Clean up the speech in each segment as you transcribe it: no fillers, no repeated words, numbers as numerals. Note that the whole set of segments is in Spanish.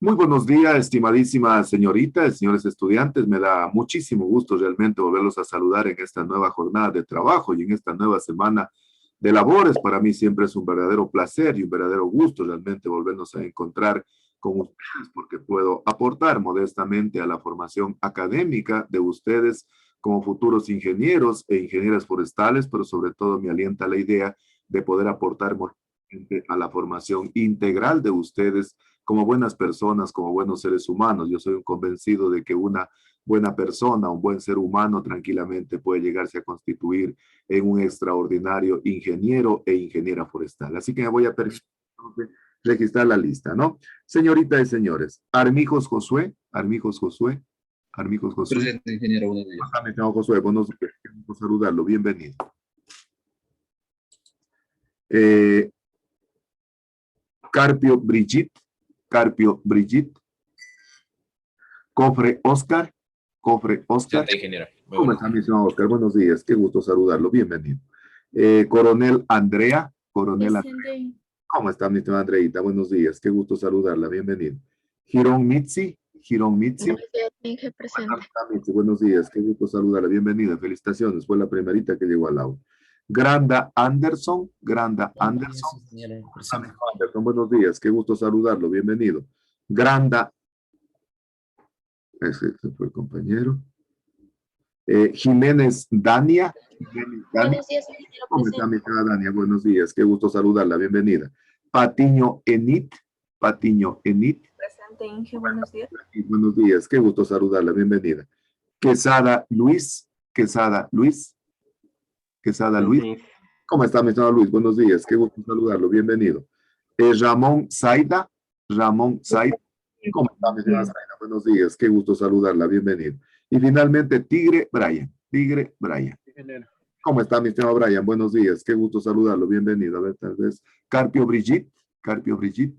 Muy buenos días, estimadísima señorita, señores estudiantes. Me da muchísimo gusto realmente volverlos a saludar en esta nueva jornada de trabajo y en esta nueva semana de labores. Para mí siempre es un verdadero placer y un verdadero gusto realmente volvernos a encontrar con ustedes porque puedo aportar modestamente a la formación académica de ustedes como futuros ingenieros e ingenieras forestales, pero sobre todo me alienta la idea de poder aportar modestamente a la formación integral de ustedes como buenas personas, como buenos seres humanos. Yo soy un convencido de que una buena persona, un buen ser humano tranquilamente puede llegarse a constituir en un extraordinario ingeniero e ingeniera forestal. Así que me voy a permitir registrar la lista, ¿no? Señoritas y señores, Armijos Josué, Armijos Josué, Armijos Josué. Presente, ingeniero, buenos días. Mi señor Josué, buenos días, queremos saludarlo, bienvenido. Carpio Brigitte, Carpio Brigitte, Cofre Oscar, Cofre Oscar. Presente, ingeniero. ¿Cómo está, mi señor Oscar? Buenos días, qué gusto saludarlo, bienvenido. Coronel Andrea, Coronel Andrea. ¿Cómo está, mi señora Andreita? Buenos días, qué gusto saludarla, bienvenido. Girón Mitzi, Girón Mitzi. Buenos días, Inge, presente. Mitzi, buenos días, qué gusto saludarla, bienvenida, felicitaciones, fue la primerita que llegó al aula. Granda Anderson, Granda Anderson. Anderson, buenos días, qué gusto saludarlo, bienvenido. Granda, ese fue el compañero. Jiménez Dania. Buenos días, ingeniero. ¿Cómo está, mi señora Dania? Buenos días, qué gusto saludarla, bienvenida. Patiño Enit, Patiño Enit. Presente, Inge, buenos días. Buenos días, qué gusto saludarla, bienvenida. Quesada Luis, Quesada Luis, Quesada Luis. ¿Cómo está, mi señor Luis? Buenos días, qué gusto saludarlo, bienvenido. Ramón Zaida, Ramón Zaida. ¿Cómo está, mi señora Zaida? Buenos días, qué gusto saludarla, bienvenido. Y finalmente, Tigre Brian, Tigre Brian. ¿Cómo está, mi señor Brian? Buenos días, qué gusto saludarlo, bienvenido. A ver, tal vez, Carpio Brigitte, Carpio Brigitte.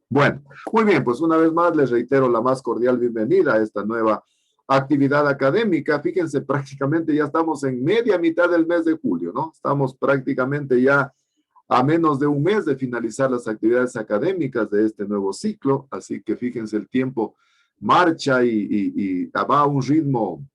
Bueno, muy bien, pues una vez más les reitero la más cordial bienvenida a esta nueva actividad académica. Fíjense, prácticamente ya estamos en media mitad del mes de julio, ¿no? Estamos prácticamente ya a menos de un mes de finalizar las actividades académicas de este nuevo ciclo, así que fíjense, el tiempo marcha y va a un ritmo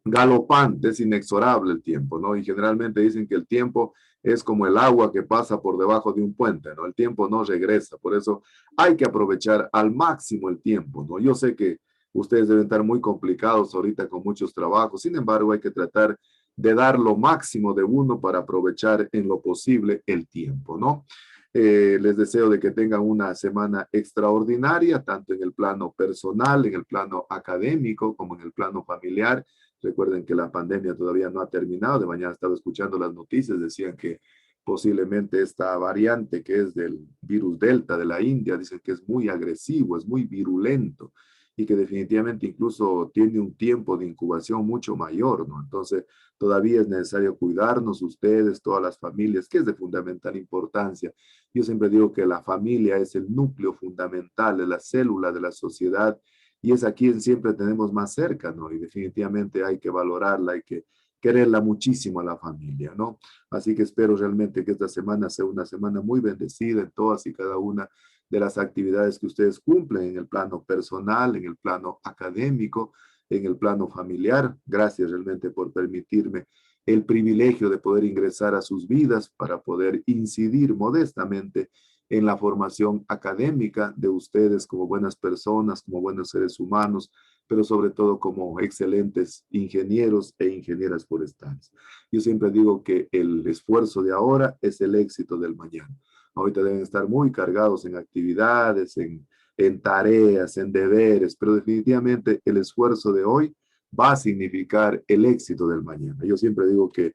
galopante, es inexorable el tiempo, ¿no? Y generalmente dicen que el tiempo es como el agua que pasa por debajo de un puente, ¿no? El tiempo no regresa, por eso hay que aprovechar al máximo el tiempo, ¿no? Yo sé que ustedes deben estar muy complicados ahorita con muchos trabajos, sin embargo hay que tratar de dar lo máximo de uno para aprovechar en lo posible el tiempo, ¿no? Les deseo de que tengan una semana extraordinaria, tanto en el plano personal, en el plano académico, como en el plano familiar. Recuerden que la pandemia todavía no ha terminado. De mañana estaba escuchando las noticias, decían que posiblemente esta variante que es del virus Delta de la India, dicen que es muy agresivo, es muy virulento y que definitivamente incluso tiene un tiempo de incubación mucho mayor, ¿no? Entonces, todavía es necesario cuidarnos ustedes, todas las familias, que es de fundamental importancia. Yo siempre digo que la familia es el núcleo fundamental, es la célula de la sociedad y es a quien siempre tenemos más cerca, ¿no? Y definitivamente hay que valorarla, hay que quererla muchísimo a la familia, ¿no? Así que espero realmente que esta semana sea una semana muy bendecida en todas y cada una de las actividades que ustedes cumplen en el plano personal, en el plano académico, en el plano familiar. Gracias realmente por permitirme el privilegio de poder ingresar a sus vidas para poder incidir modestamente en la formación académica de ustedes como buenas personas, como buenos seres humanos, pero sobre todo como excelentes ingenieros e ingenieras forestales. Yo siempre digo que el esfuerzo de ahora es el éxito del mañana. Ahorita deben estar muy cargados en actividades, en tareas, en deberes, pero definitivamente el esfuerzo de hoy va a significar el éxito del mañana. Yo siempre digo que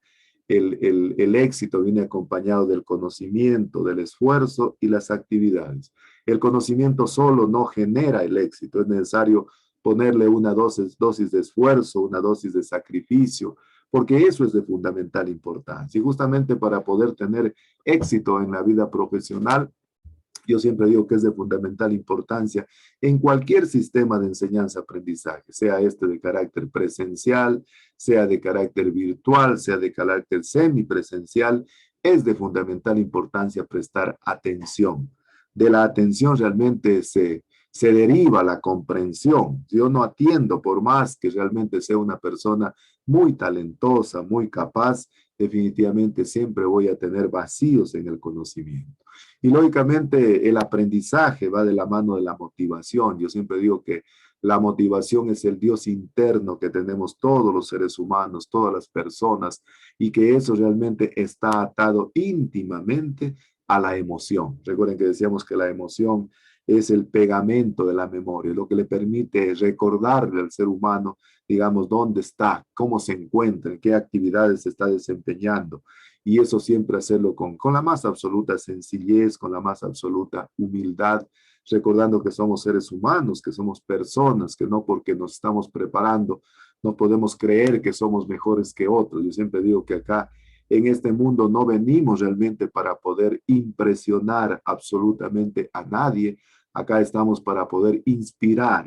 el éxito viene acompañado del conocimiento, del esfuerzo y las actividades. El conocimiento solo no genera el éxito, es necesario ponerle una dosis de esfuerzo, una dosis de sacrificio, porque eso es de fundamental importancia. Y justamente para poder tener éxito en la vida profesional, yo siempre digo que es de fundamental importancia en cualquier sistema de enseñanza-aprendizaje, sea este de carácter presencial, sea de carácter virtual, sea de carácter semipresencial, es de fundamental importancia prestar atención. De la atención realmente se se deriva la comprensión. Si yo no atiendo, por más que realmente sea una persona muy talentosa, muy capaz, definitivamente siempre voy a tener vacíos en el conocimiento. Y lógicamente el aprendizaje va de la mano de la motivación. Yo siempre digo que la motivación es el Dios interno que tenemos todos los seres humanos, todas las personas, y que eso realmente está atado íntimamente a la emoción. Recuerden que decíamos que la emoción es el pegamento de la memoria, lo que le permite recordarle al ser humano, digamos, dónde está, cómo se encuentra, en qué actividades se está desempeñando. Y eso siempre hacerlo con la más absoluta sencillez, con la más absoluta humildad, recordando que somos seres humanos, que somos personas, que no porque nos estamos preparando, no podemos creer que somos mejores que otros. Yo siempre digo que acá en este mundo no venimos realmente para poder impresionar absolutamente a nadie. Acá estamos para poder inspirar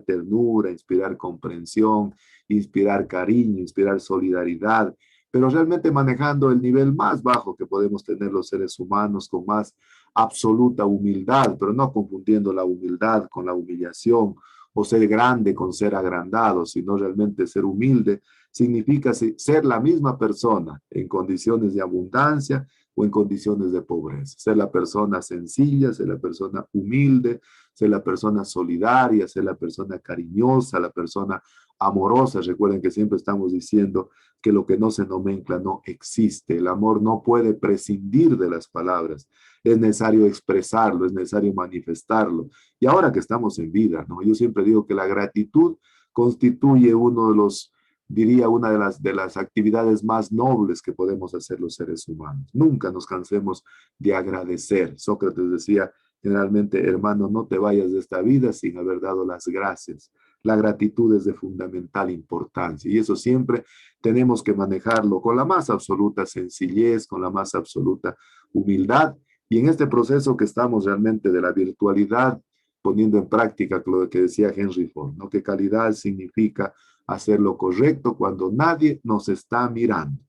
ternura, inspirar comprensión, inspirar cariño, inspirar solidaridad, pero realmente manejando el nivel más bajo que podemos tener los seres humanos con más absoluta humildad, pero no confundiendo la humildad con la humillación o ser grande con ser agrandado, sino realmente ser humilde significa ser la misma persona en condiciones de abundancia o en condiciones de pobreza. Ser la persona sencilla, ser la persona humilde, ser la persona solidaria, ser la persona cariñosa, la persona amorosa. Recuerden que siempre estamos diciendo que lo que no se nomencla no existe. El amor no puede prescindir de las palabras. Es necesario expresarlo, es necesario manifestarlo. Y ahora que estamos en vida, ¿no? Yo siempre digo que la gratitud constituye uno de los, diría, una de las actividades más nobles que podemos hacer los seres humanos. Nunca nos cansemos de agradecer. Sócrates decía generalmente, hermano, no te vayas de esta vida sin haber dado las gracias. La gratitud es de fundamental importancia y eso siempre tenemos que manejarlo con la más absoluta sencillez, con la más absoluta humildad. Y en este proceso que estamos realmente de la virtualidad, poniendo en práctica lo que decía Henry Ford, ¿no? Que calidad significa hacer lo correcto cuando nadie nos está mirando.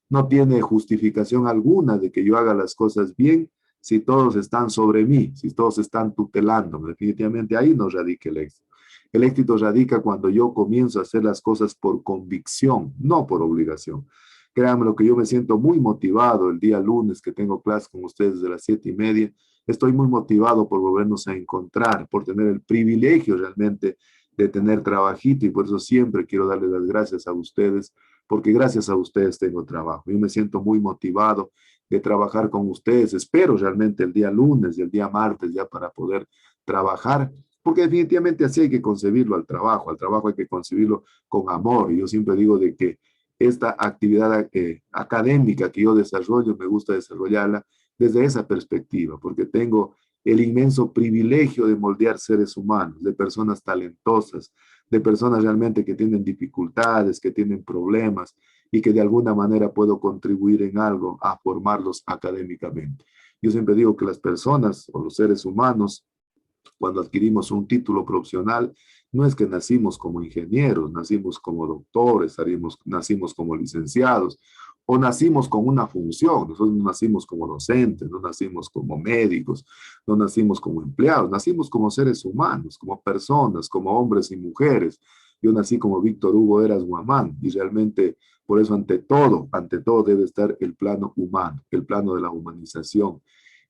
No tiene justificación alguna de que yo haga las cosas bien si todos están sobre mí, si todos están tutelando. Definitivamente ahí no radica el éxito. El éxito radica cuando yo comienzo a hacer las cosas por convicción, no por obligación. Créanme lo que yo me siento muy motivado el día lunes que tengo clase con ustedes de las 7:30. Estoy muy motivado por volvernos a encontrar, por tener el privilegio realmente de tener trabajito y por eso siempre quiero darles las gracias a ustedes, porque gracias a ustedes tengo trabajo. Yo me siento muy motivado de trabajar con ustedes. Espero realmente el día lunes y el día martes ya para poder trabajar, porque definitivamente así hay que concebirlo al trabajo hay que concebirlo con amor. Y yo siempre digo de que esta actividad académica que yo desarrollo, me gusta desarrollarla desde esa perspectiva, porque tengo el inmenso privilegio de moldear seres humanos, de personas talentosas, de personas realmente que tienen dificultades, que tienen problemas y que de alguna manera puedo contribuir en algo a formarlos académicamente. Yo siempre digo que las personas o los seres humanos, cuando adquirimos un título profesional, no es que nacimos como ingenieros, nacimos como doctores, nacimos como licenciados, o nacimos con una función. Nosotros no nacimos como docentes, no nacimos como médicos, no nacimos como empleados, nacimos como seres humanos, como personas, como hombres y mujeres. Yo nací como Víctor Hugo Eras Guamán y realmente por eso ante todo debe estar el plano humano, el plano de la humanización.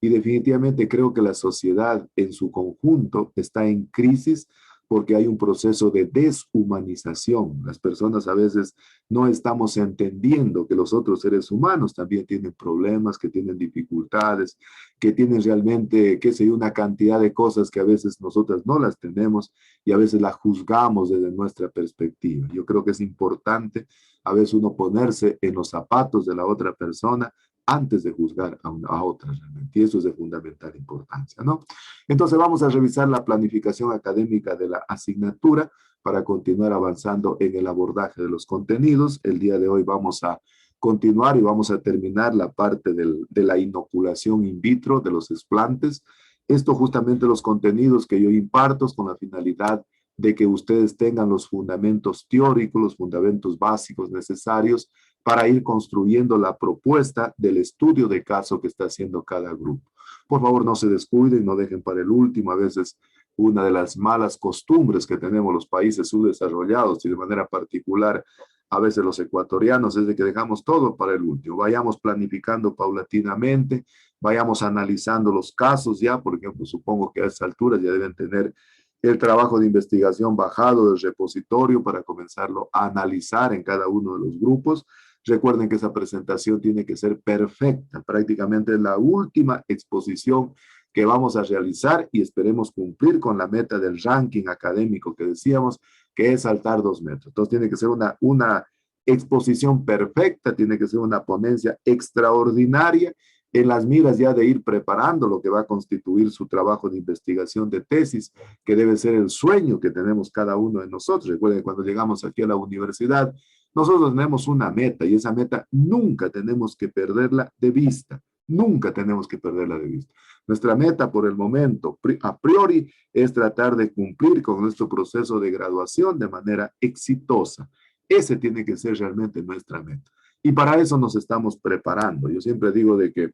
Y definitivamente creo que la sociedad en su conjunto está en crisis porque hay un proceso de deshumanización. Las personas a veces no estamos entendiendo que los otros seres humanos también tienen problemas, que tienen dificultades, que tienen realmente, qué sé yo, una cantidad de cosas que a veces nosotras no las tenemos y a veces las juzgamos desde nuestra perspectiva. Yo creo que es importante a veces uno ponerse en los zapatos de la otra persona antes de juzgar a otras realmente. Y eso es de fundamental importancia, ¿no? Entonces vamos a revisar la planificación académica de la asignatura para continuar avanzando en el abordaje de los contenidos. El día de hoy vamos a continuar y vamos a terminar la parte de la inoculación in vitro de los explantes. Esto justamente los contenidos que yo imparto con la finalidad de que ustedes tengan los fundamentos teóricos, los fundamentos básicos necesarios para ir construyendo la propuesta del estudio de caso que está haciendo cada grupo. Por favor, no se descuiden, no dejen para el último. A veces una de las malas costumbres que tenemos los países subdesarrollados y de manera particular a veces los ecuatorianos es de que dejamos todo para el último. Vayamos planificando paulatinamente, vayamos analizando los casos ya, por ejemplo, supongo que a esta altura ya deben tener el trabajo de investigación bajado del repositorio para comenzarlo a analizar en cada uno de los grupos. Recuerden que esa presentación tiene que ser perfecta, prácticamente es la última exposición que vamos a realizar y esperemos cumplir con la meta del ranking académico que decíamos, que es saltar 2 metros. Entonces tiene que ser una exposición perfecta, tiene que ser una ponencia extraordinaria en las miras ya de ir preparando lo que va a constituir su trabajo de investigación de tesis, que debe ser el sueño que tenemos cada uno de nosotros. Recuerden, cuando llegamos aquí a la universidad, nosotros tenemos una meta y esa meta nunca tenemos que perderla de vista. Nunca tenemos que perderla de vista. Nuestra meta por el momento, a priori, es tratar de cumplir con nuestro proceso de graduación de manera exitosa. Ese tiene que ser realmente nuestra meta. Y para eso nos estamos preparando. Yo siempre digo de que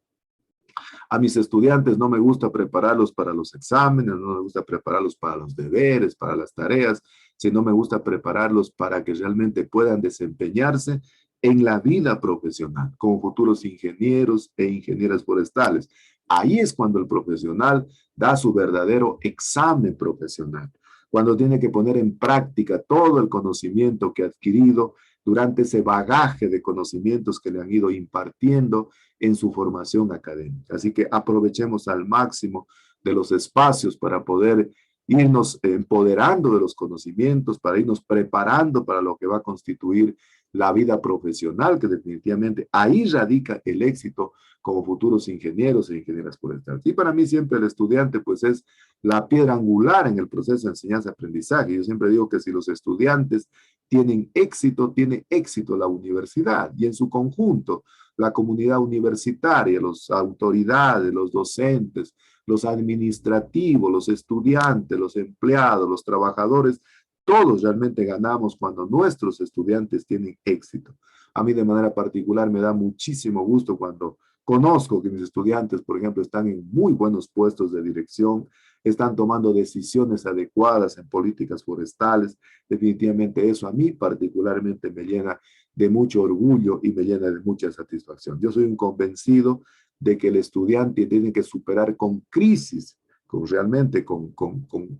a mis estudiantes no me gusta prepararlos para los exámenes, no me gusta prepararlos para los deberes, para las tareas, sino me gusta prepararlos para que realmente puedan desempeñarse en la vida profesional, como futuros ingenieros e ingenieras forestales. Ahí es cuando el profesional da su verdadero examen profesional, cuando tiene que poner en práctica todo el conocimiento que ha adquirido durante ese bagaje de conocimientos que le han ido impartiendo en su formación académica. Así que aprovechemos al máximo de los espacios para poder irnos empoderando de los conocimientos, para irnos preparando para lo que va a constituir la vida profesional, que definitivamente ahí radica el éxito como futuros ingenieros e ingenieras forestales. Y para mí siempre el estudiante pues es la piedra angular en el proceso de enseñanza-aprendizaje. Yo siempre digo que si los estudiantes tienen éxito, tiene éxito la universidad y en su conjunto la comunidad universitaria, las autoridades, los docentes, los administrativos, los estudiantes, los empleados, los trabajadores, todos realmente ganamos cuando nuestros estudiantes tienen éxito. A mí de manera particular me da muchísimo gusto cuando conozco que mis estudiantes, por ejemplo, están en muy buenos puestos de dirección, están tomando decisiones adecuadas en políticas forestales. Definitivamente eso a mí particularmente me llena de mucho orgullo y me llena de mucha satisfacción. Yo soy un convencido de que el estudiante tiene que superar con crisis, realmente con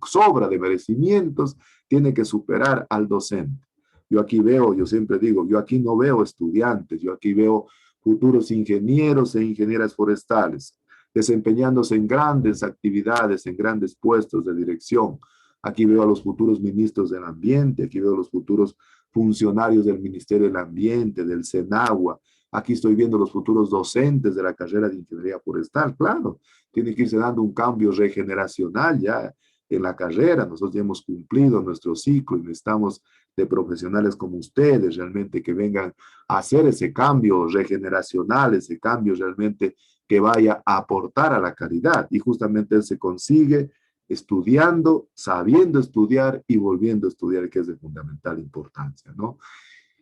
sobra de merecimientos, tiene que superar al docente. Yo aquí veo, yo siempre digo, yo aquí no veo estudiantes, yo aquí veo futuros ingenieros e ingenieras forestales, desempeñándose en grandes actividades, en grandes puestos de dirección. Aquí veo a los futuros ministros del ambiente, aquí veo a los futuros funcionarios del Ministerio del Ambiente, del SENAGUA. Aquí estoy viendo los futuros docentes de la carrera de Ingeniería Forestal. Claro, tiene que irse dando un cambio regeneracional ya en la carrera. Nosotros ya hemos cumplido nuestro ciclo y necesitamos de profesionales como ustedes realmente que vengan a hacer ese cambio regeneracional, ese cambio realmente que vaya a aportar a la calidad. Y justamente él se consigue estudiando, sabiendo estudiar y volviendo a estudiar, que es de fundamental importancia, ¿no?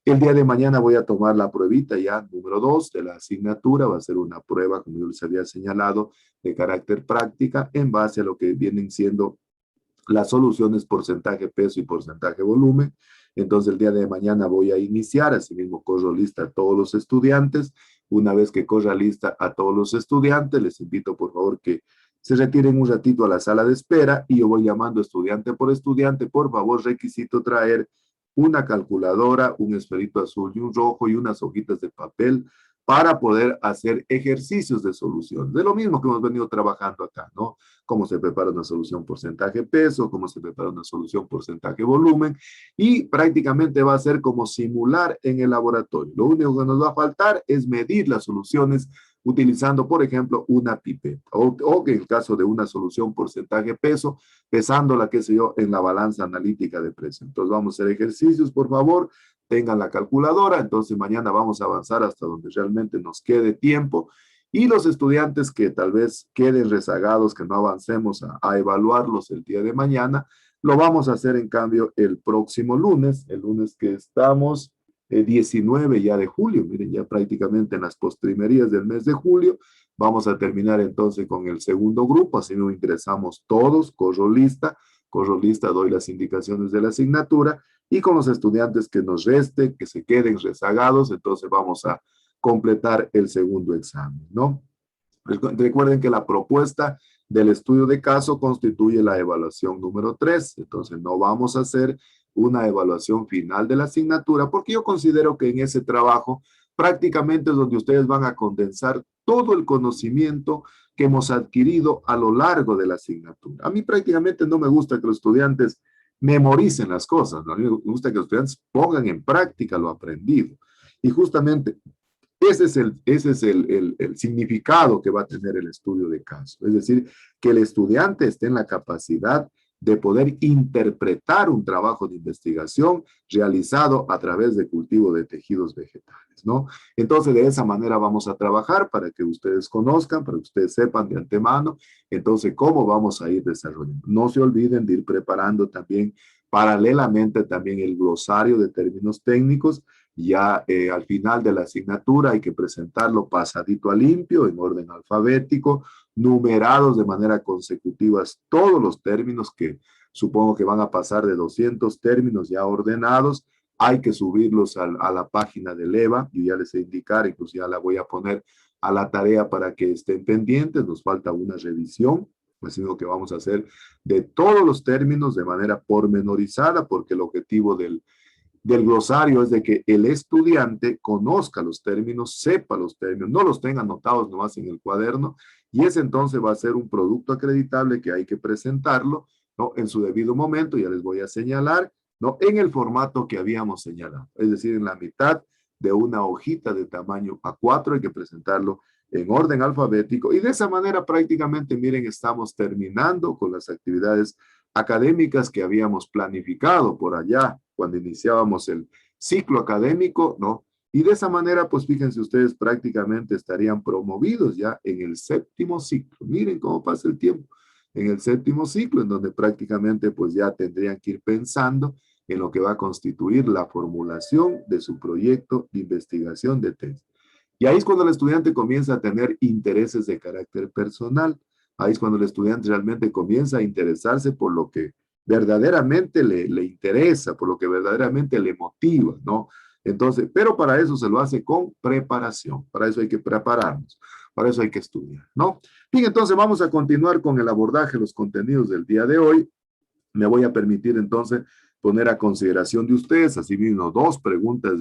El día de mañana voy a tomar la pruebita ya número 2 de la asignatura. Va a ser una prueba, como yo les había señalado, de carácter práctica en base a lo que vienen siendo las soluciones porcentaje peso y porcentaje volumen. Entonces el día de mañana voy a iniciar, asimismo corro lista a todos los estudiantes. Una vez que corra lista a todos los estudiantes, les invito por favor que se retiren un ratito a la sala de espera y yo voy llamando estudiante por estudiante. Por favor, requisito traer una calculadora, un esferito azul y un rojo y unas hojitas de papel para poder hacer ejercicios de solución. De lo mismo que hemos venido trabajando acá, ¿no? Cómo se prepara una solución porcentaje peso, cómo se prepara una solución porcentaje volumen, y prácticamente va a ser como simular en el laboratorio. Lo único que nos va a faltar es medir las soluciones utilizando, por ejemplo, una pipeta, o que en el caso de una solución porcentaje peso, pesándola, qué sé yo, en la balanza analítica de precio. Entonces vamos a hacer ejercicios, por favor, tengan la calculadora. Entonces mañana vamos a avanzar hasta donde realmente nos quede tiempo, y los estudiantes que tal vez queden rezagados, que no avancemos a evaluarlos el día de mañana, lo vamos a hacer en cambio el próximo lunes, el lunes que estamos 19 ya de julio. Miren, ya prácticamente en las postrimerías del mes de julio Vamos a terminar entonces con el segundo grupo, así nos ingresamos todos, corro lista, doy las indicaciones de la asignatura, y con los estudiantes que nos reste, que se queden rezagados, entonces vamos a completar el segundo examen, ¿no? Recuerden que la propuesta del estudio de caso constituye la evaluación número 3, entonces no vamos a hacer una evaluación final de la asignatura, porque yo considero que en ese trabajo prácticamente es donde ustedes van a condensar todo el conocimiento que hemos adquirido a lo largo de la asignatura. A mí prácticamente no me gusta que los estudiantes memoricen las cosas, ¿no? A mí me gusta que los estudiantes pongan en práctica lo aprendido. Y justamente ese es el significado que va a tener el estudio de caso. Es decir, que el estudiante esté en la capacidad de poder interpretar un trabajo de investigación realizado a través de cultivo de tejidos vegetales, ¿no? Entonces, de esa manera vamos a trabajar para que ustedes conozcan, para que ustedes sepan de antemano, entonces, cómo vamos a ir desarrollando. No se olviden de ir preparando también paralelamente también el glosario de términos técnicos. Ya al final de la asignatura hay que presentarlo pasadito a limpio, en orden alfabético, numerados de manera consecutiva todos los términos que supongo que van a pasar de 200 términos ya ordenados. Hay que subirlos a la página del EVA, yo ya les he indicado, incluso ya la voy a poner a la tarea para que estén pendientes, nos falta una revisión, pues es lo que vamos a hacer de todos los términos de manera pormenorizada, porque el objetivo del glosario es de que el estudiante conozca los términos, sepa los términos, no los tenga anotados nomás en el cuaderno, y ese entonces va a ser un producto acreditable que hay que presentarlo, ¿no? En su debido momento, ya les voy a señalar, ¿no? En el formato que habíamos señalado, es decir, en la mitad de una hojita de tamaño A4, hay que presentarlo en orden alfabético, y de esa manera prácticamente, miren, estamos terminando con las actividades académicas que habíamos planificado por allá cuando iniciábamos el ciclo académico, ¿no? Y de esa manera, pues fíjense ustedes, prácticamente estarían promovidos ya en el séptimo ciclo. Miren cómo pasa el tiempo. En el séptimo ciclo, en donde prácticamente pues ya tendrían que ir pensando en lo que va a constituir la formulación de su proyecto de investigación de tesis. Y ahí es cuando el estudiante comienza a tener intereses de carácter personal. Ahí es cuando el estudiante realmente comienza a interesarse por lo que verdaderamente le interesa, por lo que verdaderamente le motiva, ¿no? Entonces, pero para eso se lo hace con preparación, para eso hay que prepararnos, para eso hay que estudiar, ¿no? Bien, entonces vamos a continuar con el abordaje de los contenidos del día de hoy. Me voy a permitir entonces poner a consideración de ustedes, asimismo, dos preguntas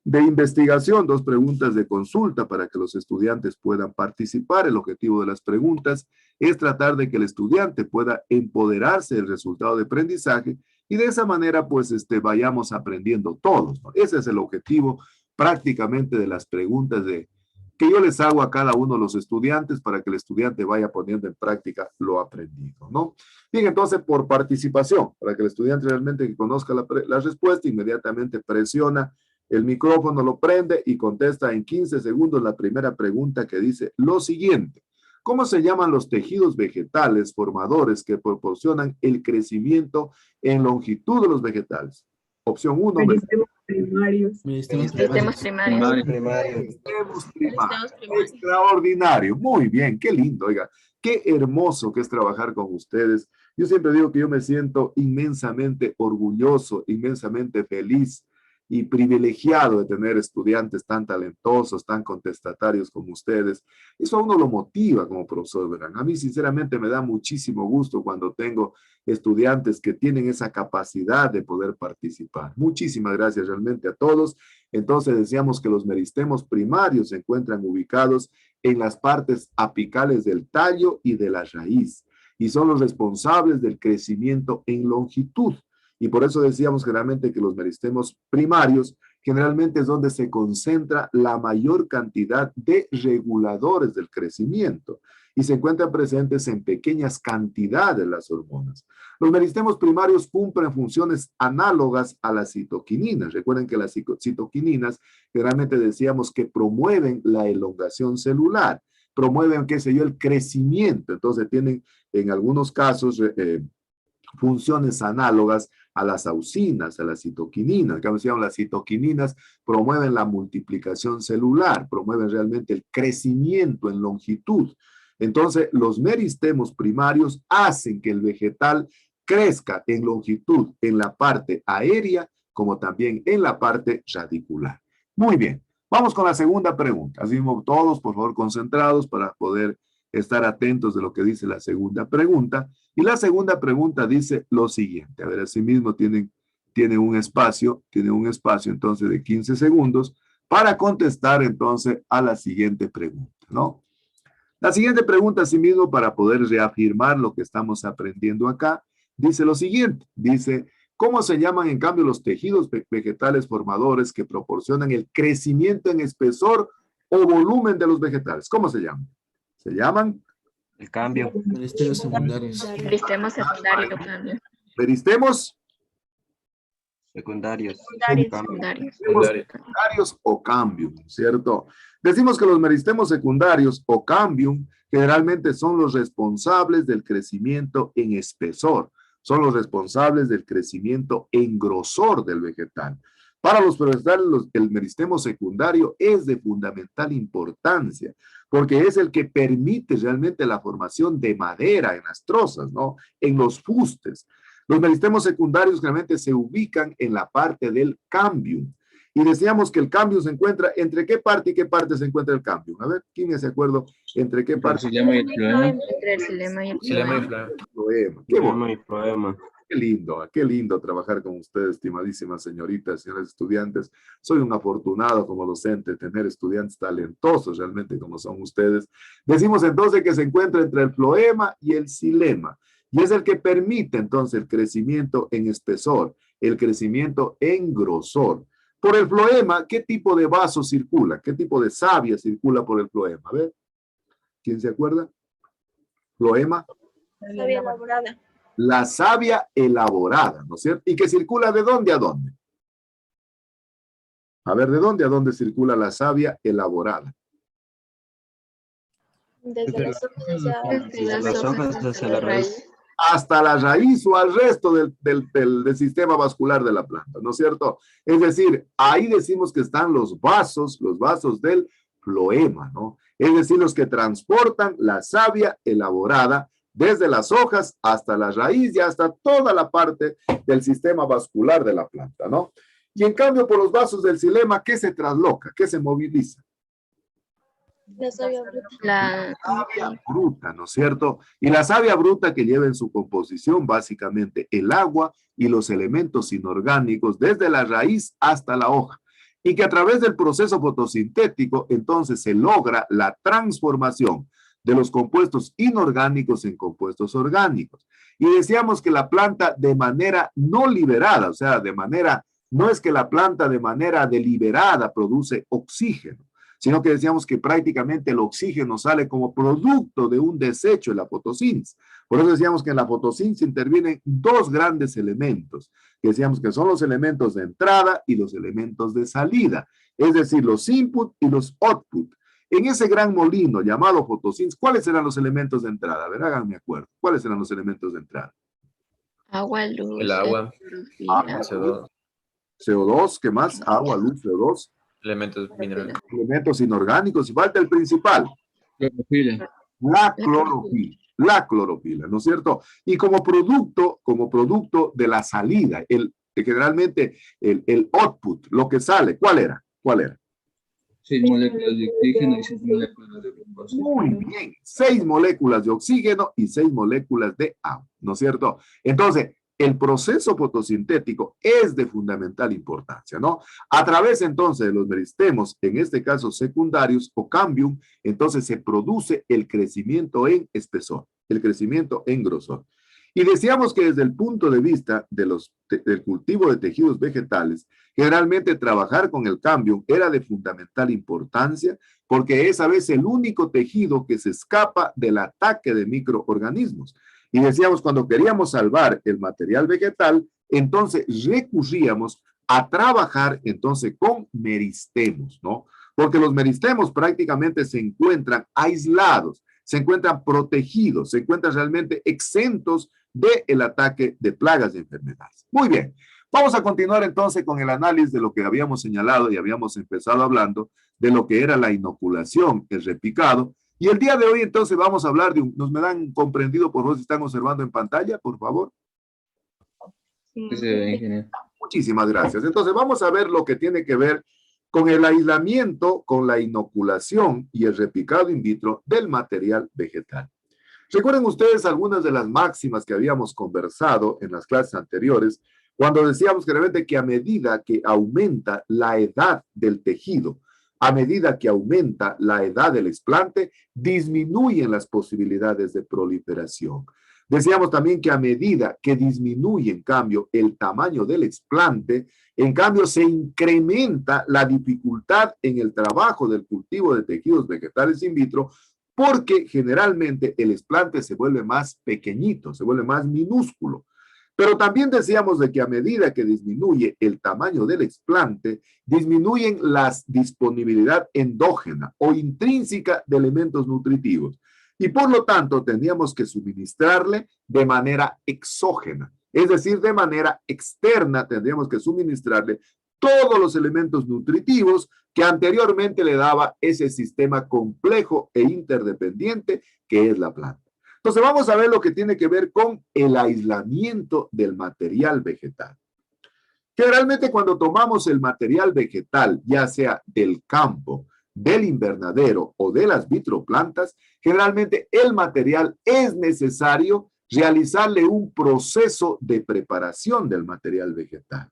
de investigación, dos preguntas de consulta para que los estudiantes puedan participar. El objetivo de las preguntas es tratar de que el estudiante pueda empoderarse del resultado de aprendizaje y de esa manera pues vayamos aprendiendo todos, ¿no? Ese es el objetivo prácticamente de las preguntas que yo les hago a cada uno de los estudiantes para que el estudiante vaya poniendo en práctica lo aprendido, ¿no? Bien, entonces por participación, para que el estudiante realmente conozca la respuesta, inmediatamente presiona el micrófono, lo prende y contesta en 15 segundos la primera pregunta, que dice lo siguiente: ¿cómo se llaman los tejidos vegetales formadores que proporcionan el crecimiento en longitud de los vegetales? Opción 1. Meristemas primarios. Sistemas primarios. Meristemas primarios. Extraordinario. Muy bien, qué lindo. Oiga, qué hermoso que es trabajar con ustedes. Yo siempre digo que yo me siento inmensamente orgulloso, inmensamente feliz y privilegiado de tener estudiantes tan talentosos, tan contestatarios como ustedes. Eso a uno lo motiva como profesor, verán. A mí sinceramente me da muchísimo gusto cuando tengo estudiantes que tienen esa capacidad de poder participar. Muchísimas gracias realmente a todos. Entonces decíamos que los meristemos primarios se encuentran ubicados en las partes apicales del tallo y de la raíz, y son los responsables del crecimiento en longitud. Y por eso decíamos generalmente que los meristemos primarios generalmente es donde se concentra la mayor cantidad de reguladores del crecimiento y se encuentran presentes en pequeñas cantidades las hormonas. Los meristemos primarios cumplen funciones análogas a las citoquininas. Recuerden que las citoquininas generalmente decíamos que promueven la elongación celular, promueven, qué sé yo, el crecimiento. Entonces tienen en algunos casos funciones análogas a las auxinas, a las citoquininas. Como decíamos, las citoquininas promueven la multiplicación celular, promueven realmente el crecimiento en longitud. Entonces, los meristemos primarios hacen que el vegetal crezca en longitud en la parte aérea, como también en la parte radicular. Muy bien, vamos con la segunda pregunta. Así mismo, todos, por favor, concentrados para poder estar atentos de lo que dice la segunda pregunta. Y la segunda pregunta dice lo siguiente. A ver, así mismo tiene un espacio entonces de 15 segundos para contestar entonces a la siguiente pregunta, ¿no? La siguiente pregunta, asimismo, para poder reafirmar lo que estamos aprendiendo acá, dice lo siguiente. Dice, ¿cómo se llaman, en cambio, los tejidos vegetales formadores que proporcionan el crecimiento en espesor o volumen de los vegetales? ¿Cómo se llaman? Se llaman... El cambio. Meristemos secundarios. Meristemos secundario, cambio. Meristemos Secundarios. Secundarios o cambium, ¿cierto? Decimos que los meristemos secundarios o cambium generalmente son los responsables del crecimiento en espesor, son los responsables del crecimiento en grosor del vegetal. Para los vegetales, el meristemo secundario es de fundamental importancia, porque es el que permite realmente la formación de madera en las trozas, ¿no? En los fustes. Los meristemos secundarios realmente se ubican en la parte del cambium. Y decíamos que el cambium se encuentra, ¿entre qué parte y qué parte se encuentra el cambium? A ver, ¿quién es de acuerdo? ¿Entre qué parte? Entre el xilema y el floema. Qué lindo trabajar con ustedes, estimadísimas señoritas, señores estudiantes. Soy un afortunado como docente tener estudiantes talentosos realmente como son ustedes. Decimos entonces que se encuentra entre el floema y el xilema. Y es el que permite entonces el crecimiento en espesor, el crecimiento en grosor. Por el floema, ¿qué tipo de vaso circula? ¿Qué tipo de savia circula por el floema? A ver, ¿quién se acuerda? Floema. Savia elaborada. La savia elaborada, ¿no es cierto? ¿Y que circula de dónde a dónde? A ver, ¿de dónde a dónde circula la savia elaborada? Desde las hojas hacia la raíz. Hasta la raíz o al resto del sistema vascular de la planta, ¿no es cierto? Es decir, ahí decimos que están los vasos del floema, ¿no? Es decir, los que transportan la savia elaborada desde las hojas hasta la raíz y hasta toda la parte del sistema vascular de la planta, ¿no? Y en cambio, por los vasos del xilema, ¿qué se trasloca? ¿Qué se moviliza? La savia bruta. La savia bruta, ¿no es cierto? Y la savia bruta que lleva en su composición básicamente el agua y los elementos inorgánicos desde la raíz hasta la hoja. Y que a través del proceso fotosintético entonces se logra la transformación de los compuestos inorgánicos en compuestos orgánicos. Y decíamos que la planta de manera no liberada, o sea, no es que la planta de manera deliberada produce oxígeno, sino que decíamos que prácticamente el oxígeno sale como producto de un desecho en la fotosíntesis. Por eso decíamos que en la fotosíntesis intervienen dos grandes elementos, que decíamos que son los elementos de entrada y los elementos de salida, es decir, los input y los output. En ese gran molino llamado fotosíntesis, ¿cuáles eran los elementos de entrada? A ver, háganme acuerdo. ¿Cuáles eran los elementos de entrada? Agua, luz. El agua. CO2. CO2, ¿qué más? Agua, luz, CO2. Elementos minerales. Elementos inorgánicos. Y falta el principal. Clorofila. La clorofila, ¿no es cierto? Y como producto de la salida, generalmente el output, lo que sale, ¿cuál era? 6 moléculas de oxígeno y 6 moléculas de glucosa. Muy bien, 6 moléculas de oxígeno y 6 moléculas de agua, ¿no es cierto? Entonces, el proceso fotosintético es de fundamental importancia, ¿no? A través entonces de los meristemos, en este caso secundarios o cambium, entonces se produce el crecimiento en espesor, el crecimiento en grosor. Y decíamos que desde el punto de vista del cultivo de tejidos vegetales, generalmente trabajar con el cambium era de fundamental importancia porque es a veces el único tejido que se escapa del ataque de microorganismos. Y decíamos, cuando queríamos salvar el material vegetal, entonces recurríamos a trabajar entonces con meristemos, ¿no? Porque los meristemos prácticamente se encuentran aislados se encuentran protegidos, se encuentran realmente exentos del ataque de plagas y enfermedades. Muy bien, vamos a continuar entonces con el análisis de lo que habíamos señalado y habíamos empezado hablando de lo que era la inoculación, el repicado. Y el día de hoy entonces vamos a hablar de ¿nos me dan comprendido por favor si están observando en pantalla, por favor? Sí, ingeniero. Muchísimas gracias. Entonces vamos a ver lo que tiene que ver con el aislamiento, con la inoculación y el repicado in vitro del material vegetal. Recuerden ustedes algunas de las máximas que habíamos conversado en las clases anteriores, cuando decíamos claramente que a medida que aumenta la edad del tejido, a medida que aumenta la edad del explante, disminuyen las posibilidades de proliferación. Decíamos también que a medida que disminuye, en cambio, el tamaño del explante, en cambio, se incrementa la dificultad en el trabajo del cultivo de tejidos vegetales in vitro, porque generalmente el explante se vuelve más pequeñito, se vuelve más minúsculo. Pero también decíamos de que a medida que disminuye el tamaño del explante, disminuyen la disponibilidad endógena o intrínseca de elementos nutritivos. Y por lo tanto, tendríamos que suministrarle de manera exógena. Es decir, de manera externa tendríamos que suministrarle todos los elementos nutritivos que anteriormente le daba ese sistema complejo e interdependiente que es la planta. Entonces vamos a ver lo que tiene que ver con el aislamiento del material vegetal. Generalmente cuando tomamos el material vegetal, ya sea del campo, del invernadero o de las vitroplantas, generalmente el material es necesario realizarle un proceso de preparación del material vegetal.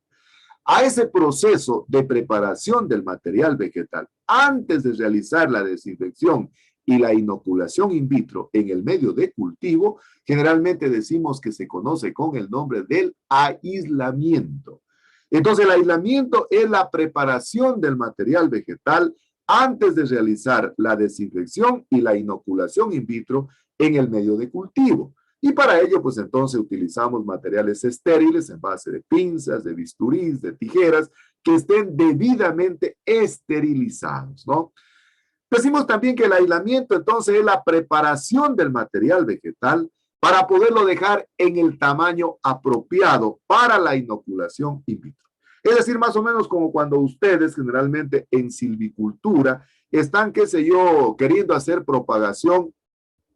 A ese proceso de preparación del material vegetal, antes de realizar la desinfección y la inoculación in vitro en el medio de cultivo, generalmente decimos que se conoce con el nombre del aislamiento. Entonces, el aislamiento es la preparación del material vegetal antes de realizar la desinfección y la inoculación in vitro en el medio de cultivo. Y para ello, pues entonces utilizamos materiales estériles en base de pinzas, de bisturís, de tijeras, que estén debidamente esterilizados, ¿no? Decimos también que el aislamiento entonces es la preparación del material vegetal para poderlo dejar en el tamaño apropiado para la inoculación in vitro. Es decir, más o menos como cuando ustedes generalmente en silvicultura están, qué sé yo, queriendo hacer propagación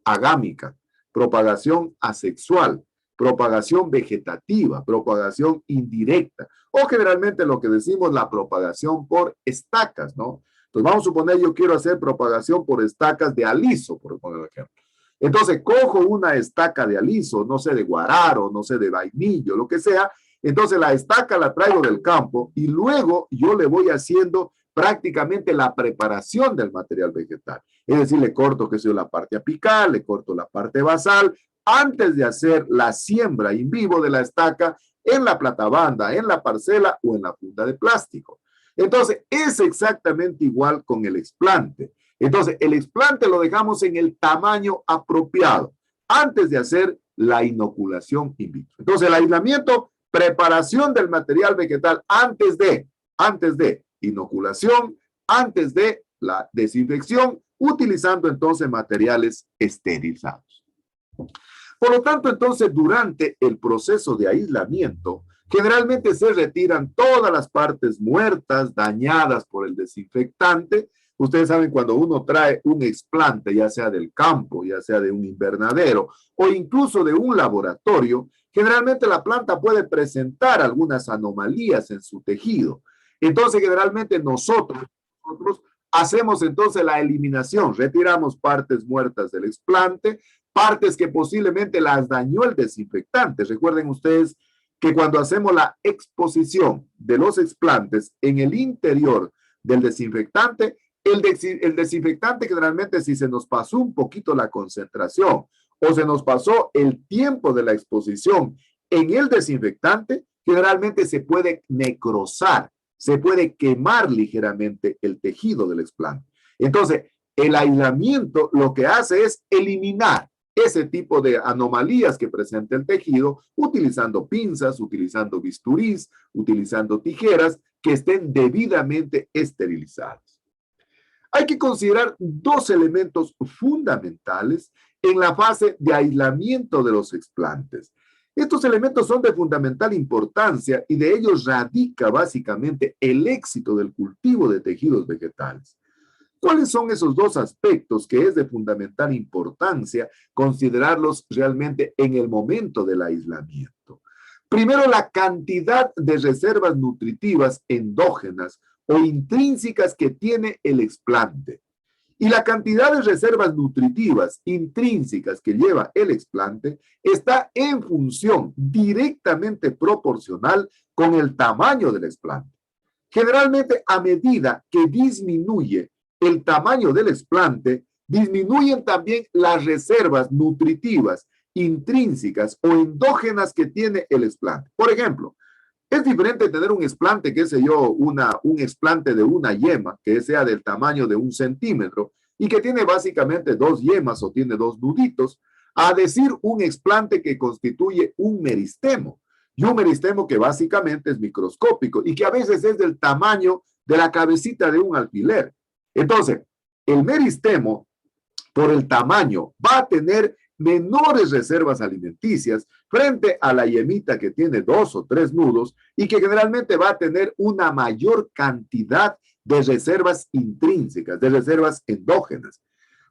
agámica, propagación asexual, propagación vegetativa, propagación indirecta, o generalmente lo que decimos la propagación por estacas, ¿no? Entonces vamos a suponer yo quiero hacer propagación por estacas de aliso, por poner ejemplo. Entonces cojo una estaca de aliso, no sé, de guararo, no sé, de vainillo, lo que sea. Entonces la estaca la traigo del campo y luego yo le voy haciendo prácticamente la preparación del material vegetal. Es decir, le corto, qué sé yo, la parte apical, le corto la parte basal, antes de hacer la siembra in vivo de la estaca en la platabanda, en la parcela o en la funda de plástico. Entonces, es exactamente igual con el explante. Entonces, el explante lo dejamos en el tamaño apropiado antes de hacer la inoculación in vitro. Entonces, el aislamiento, preparación del material vegetal antes de inoculación, antes de la desinfección, utilizando entonces materiales esterilizados. Por lo tanto, entonces, durante el proceso de aislamiento, generalmente se retiran todas las partes muertas, dañadas por el desinfectante. Ustedes saben, cuando uno trae un explante, ya sea del campo, ya sea de un invernadero o incluso de un laboratorio, generalmente la planta puede presentar algunas anomalías en su tejido. Entonces, generalmente nosotros hacemos entonces la eliminación, retiramos partes muertas del explante, partes que posiblemente las dañó el desinfectante. Recuerden ustedes que cuando hacemos la exposición de los explantes en el interior del desinfectante, el desinfectante generalmente, si se nos pasó un poquito la concentración o se nos pasó el tiempo de la exposición en el desinfectante, generalmente se puede necrosar, se puede quemar ligeramente el tejido del explante. Entonces, el aislamiento lo que hace es eliminar ese tipo de anomalías que presenta el tejido, utilizando pinzas, utilizando bisturís, utilizando tijeras que estén debidamente esterilizadas. hay que considerar dos elementos fundamentales en la fase de aislamiento de los explantes. Estos elementos son de fundamental importancia y de ellos radica básicamente el éxito del cultivo de tejidos vegetales. ¿Cuáles son esos dos aspectos que es de fundamental importancia considerarlos realmente en el momento del aislamiento? Primero, la cantidad de reservas nutritivas endógenas o intrínsecas que tiene el explante. Y la cantidad de reservas nutritivas intrínsecas que lleva el explante está en función directamente proporcional con el tamaño del explante. Generalmente, a medida que disminuye el tamaño del explante, disminuyen también las reservas nutritivas intrínsecas o endógenas que tiene el explante. Por ejemplo, es diferente tener un explante, qué sé yo, un explante de una yema, que sea del tamaño de 1 centímetro y que tiene básicamente 2 yemas o tiene 2 nuditos, a decir un explante que constituye un meristemo. Y un meristemo que básicamente es microscópico y que a veces es del tamaño de la cabecita de un alfiler. Entonces, el meristemo, por el tamaño, va a tener menores reservas alimenticias frente a la yemita que tiene 2 o 3 nudos y que generalmente va a tener una mayor cantidad de reservas intrínsecas, de reservas endógenas.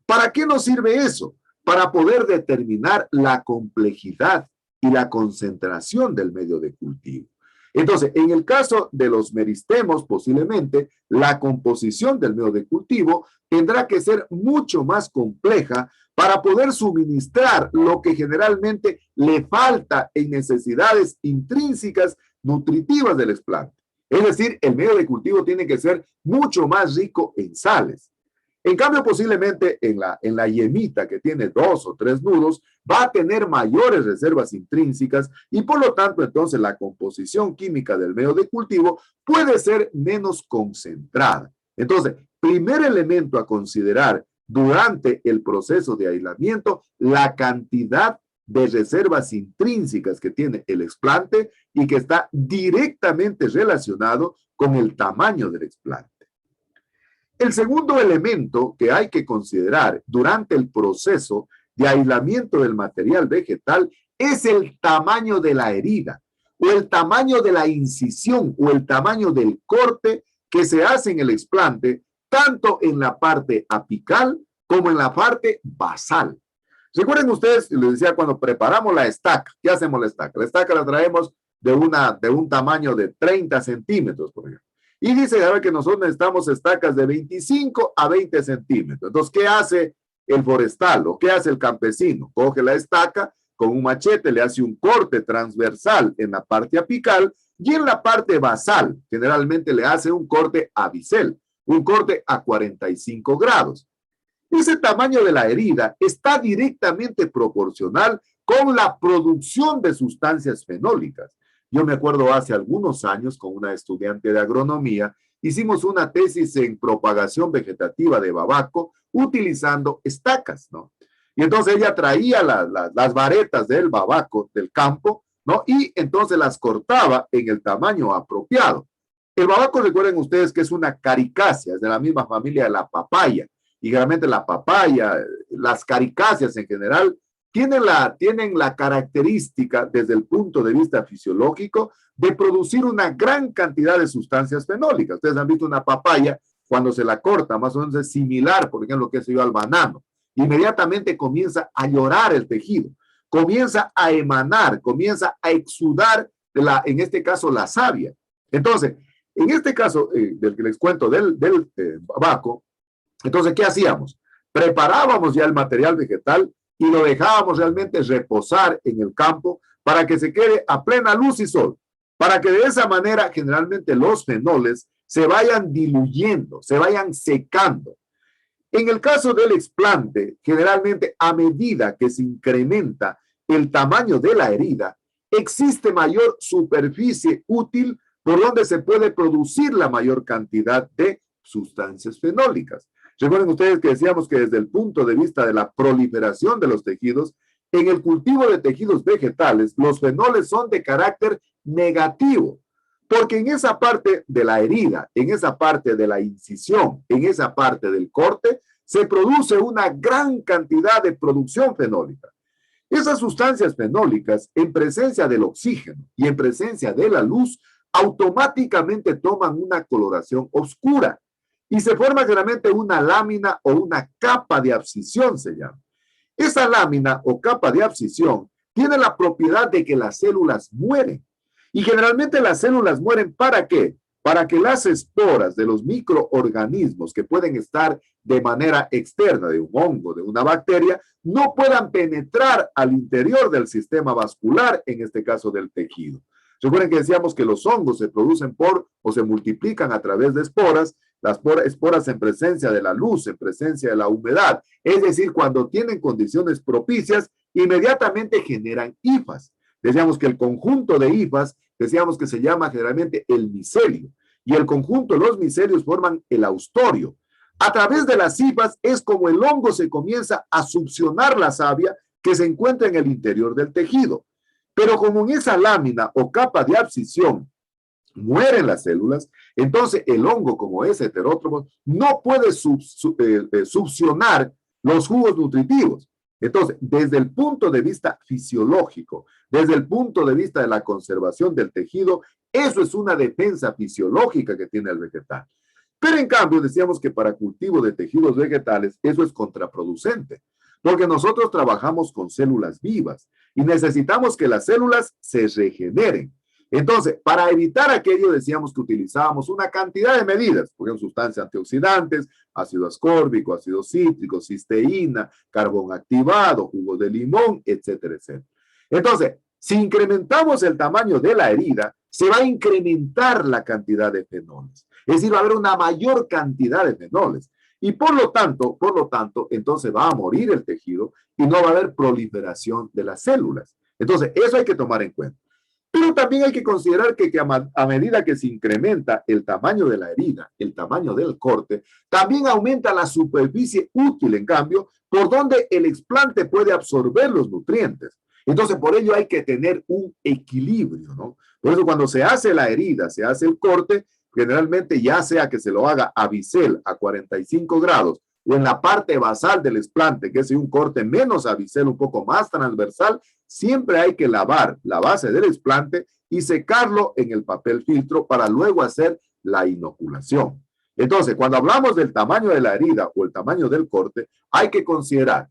¿Para qué nos sirve eso? Para poder determinar la complejidad y la concentración del medio de cultivo. Entonces, en el caso de los meristemos, posiblemente la composición del medio de cultivo tendrá que ser mucho más compleja para poder suministrar lo que generalmente le falta en necesidades intrínsecas nutritivas del explante. Es decir, el medio de cultivo tiene que ser mucho más rico en sales. En cambio, posiblemente en la yemita que tiene 2 o 3 nudos, va a tener mayores reservas intrínsecas y por lo tanto, entonces, la composición química del medio de cultivo puede ser menos concentrada. Entonces, primer elemento a considerar durante el proceso de aislamiento, la cantidad de reservas intrínsecas que tiene el explante y que está directamente relacionado con el tamaño del explante. El segundo elemento que hay que considerar durante el proceso de aislamiento del material vegetal es el tamaño de la herida o el tamaño de la incisión o el tamaño del corte que se hace en el explante, tanto en la parte apical como en la parte basal. Recuerden ustedes, les decía, cuando preparamos la estaca, ¿qué hacemos la estaca? La estaca la traemos de un tamaño de 30 centímetros, por ejemplo. Y dice, a ver, que nosotros necesitamos estacas de 25 a 20 centímetros. Entonces, ¿qué hace el forestal o qué hace el campesino? Coge la estaca, con un machete le hace un corte transversal en la parte apical y en la parte basal, generalmente le hace un corte a bisel, un corte a 45 grados. Ese tamaño de la herida está directamente proporcional con la producción de sustancias fenólicas. Yo me acuerdo hace algunos años con una estudiante de agronomía, hicimos una tesis en propagación vegetativa de babaco utilizando estacas, ¿no? Y entonces ella traía las varetas del babaco del campo, ¿no? Y entonces las cortaba en el tamaño apropiado. El babaco, recuerden ustedes que es una caricácea, es de la misma familia de la papaya. Y realmente la papaya, las caricáceas en general, tienen la característica desde el punto de vista fisiológico de producir una gran cantidad de sustancias fenólicas. Ustedes han visto una papaya, cuando se la corta, más o menos es similar, por ejemplo, que se dio al banano. Inmediatamente comienza a llorar el tejido, comienza a emanar, comienza a exudar, en este caso, la savia. Entonces, en este caso, del que les cuento del babaco, entonces, ¿qué hacíamos? Preparábamos ya el material vegetal y lo dejábamos realmente reposar en el campo para que se quede a plena luz y sol, para que de esa manera generalmente los fenoles se vayan diluyendo, se vayan secando. En el caso del explante, generalmente a medida que se incrementa el tamaño de la herida, existe mayor superficie útil por donde se puede producir la mayor cantidad de sustancias fenólicas. Recuerden ustedes que decíamos que desde el punto de vista de la proliferación de los tejidos, en el cultivo de tejidos vegetales, los fenoles son de carácter negativo. Porque en esa parte de la herida, en esa parte de la incisión, en esa parte del corte, se produce una gran cantidad de producción fenólica. Esas sustancias fenólicas, en presencia del oxígeno y en presencia de la luz, automáticamente toman una coloración oscura y se forma generalmente una lámina o una capa de abscisión, se llama. Esa lámina o capa de abscisión tiene la propiedad de que las células mueren. Y generalmente las células mueren ¿para qué? Para que las esporas de los microorganismos que pueden estar de manera externa de un hongo, de una bacteria, no puedan penetrar al interior del sistema vascular, en este caso del tejido. Recuerden que decíamos que los hongos se producen por o se multiplican a través de esporas, las esporas en presencia de la luz, en presencia de la humedad, es decir, cuando tienen condiciones propicias, inmediatamente generan hifas. Decíamos que el conjunto de hifas, decíamos que se llama generalmente el micelio, y el conjunto de los micelios forman el austorio. A través de las hifas es como el hongo se comienza a succionar la savia que se encuentra en el interior del tejido. Pero como en esa lámina o capa de abscisión mueren las células, entonces el hongo, como es heterótrofo, no puede succionar los jugos nutritivos. Entonces, desde el punto de vista fisiológico, desde el punto de vista de la conservación del tejido, eso es una defensa fisiológica que tiene el vegetal. Pero en cambio, decíamos que para cultivo de tejidos vegetales, eso es contraproducente, porque nosotros trabajamos con células vivas y necesitamos que las células se regeneren. Entonces, para evitar aquello, decíamos que utilizábamos una cantidad de medidas, por ejemplo, sustancias antioxidantes, ácido ascórbico, ácido cítrico, cisteína, carbón activado, jugo de limón, etcétera, etcétera. Entonces, si incrementamos el tamaño de la herida, se va a incrementar la cantidad de fenoles. Es decir, va a haber una mayor cantidad de fenoles. Y por lo tanto, entonces va a morir el tejido y no va a haber proliferación de las células. Entonces, eso hay que tomar en cuenta. Pero también hay que considerar que a medida que se incrementa el tamaño de la herida, el tamaño del corte, también aumenta la superficie útil, en cambio, por donde el explante puede absorber los nutrientes. Entonces, por ello hay que tener un equilibrio, ¿no? Por eso cuando se hace la herida, se hace el corte, generalmente ya sea que se lo haga a bisel a 45 grados o en la parte basal del explante, que es un corte menos a bisel, un poco más transversal, siempre hay que lavar la base del explante y secarlo en el papel filtro para luego hacer la inoculación. Entonces, cuando hablamos del tamaño de la herida o el tamaño del corte, hay que considerar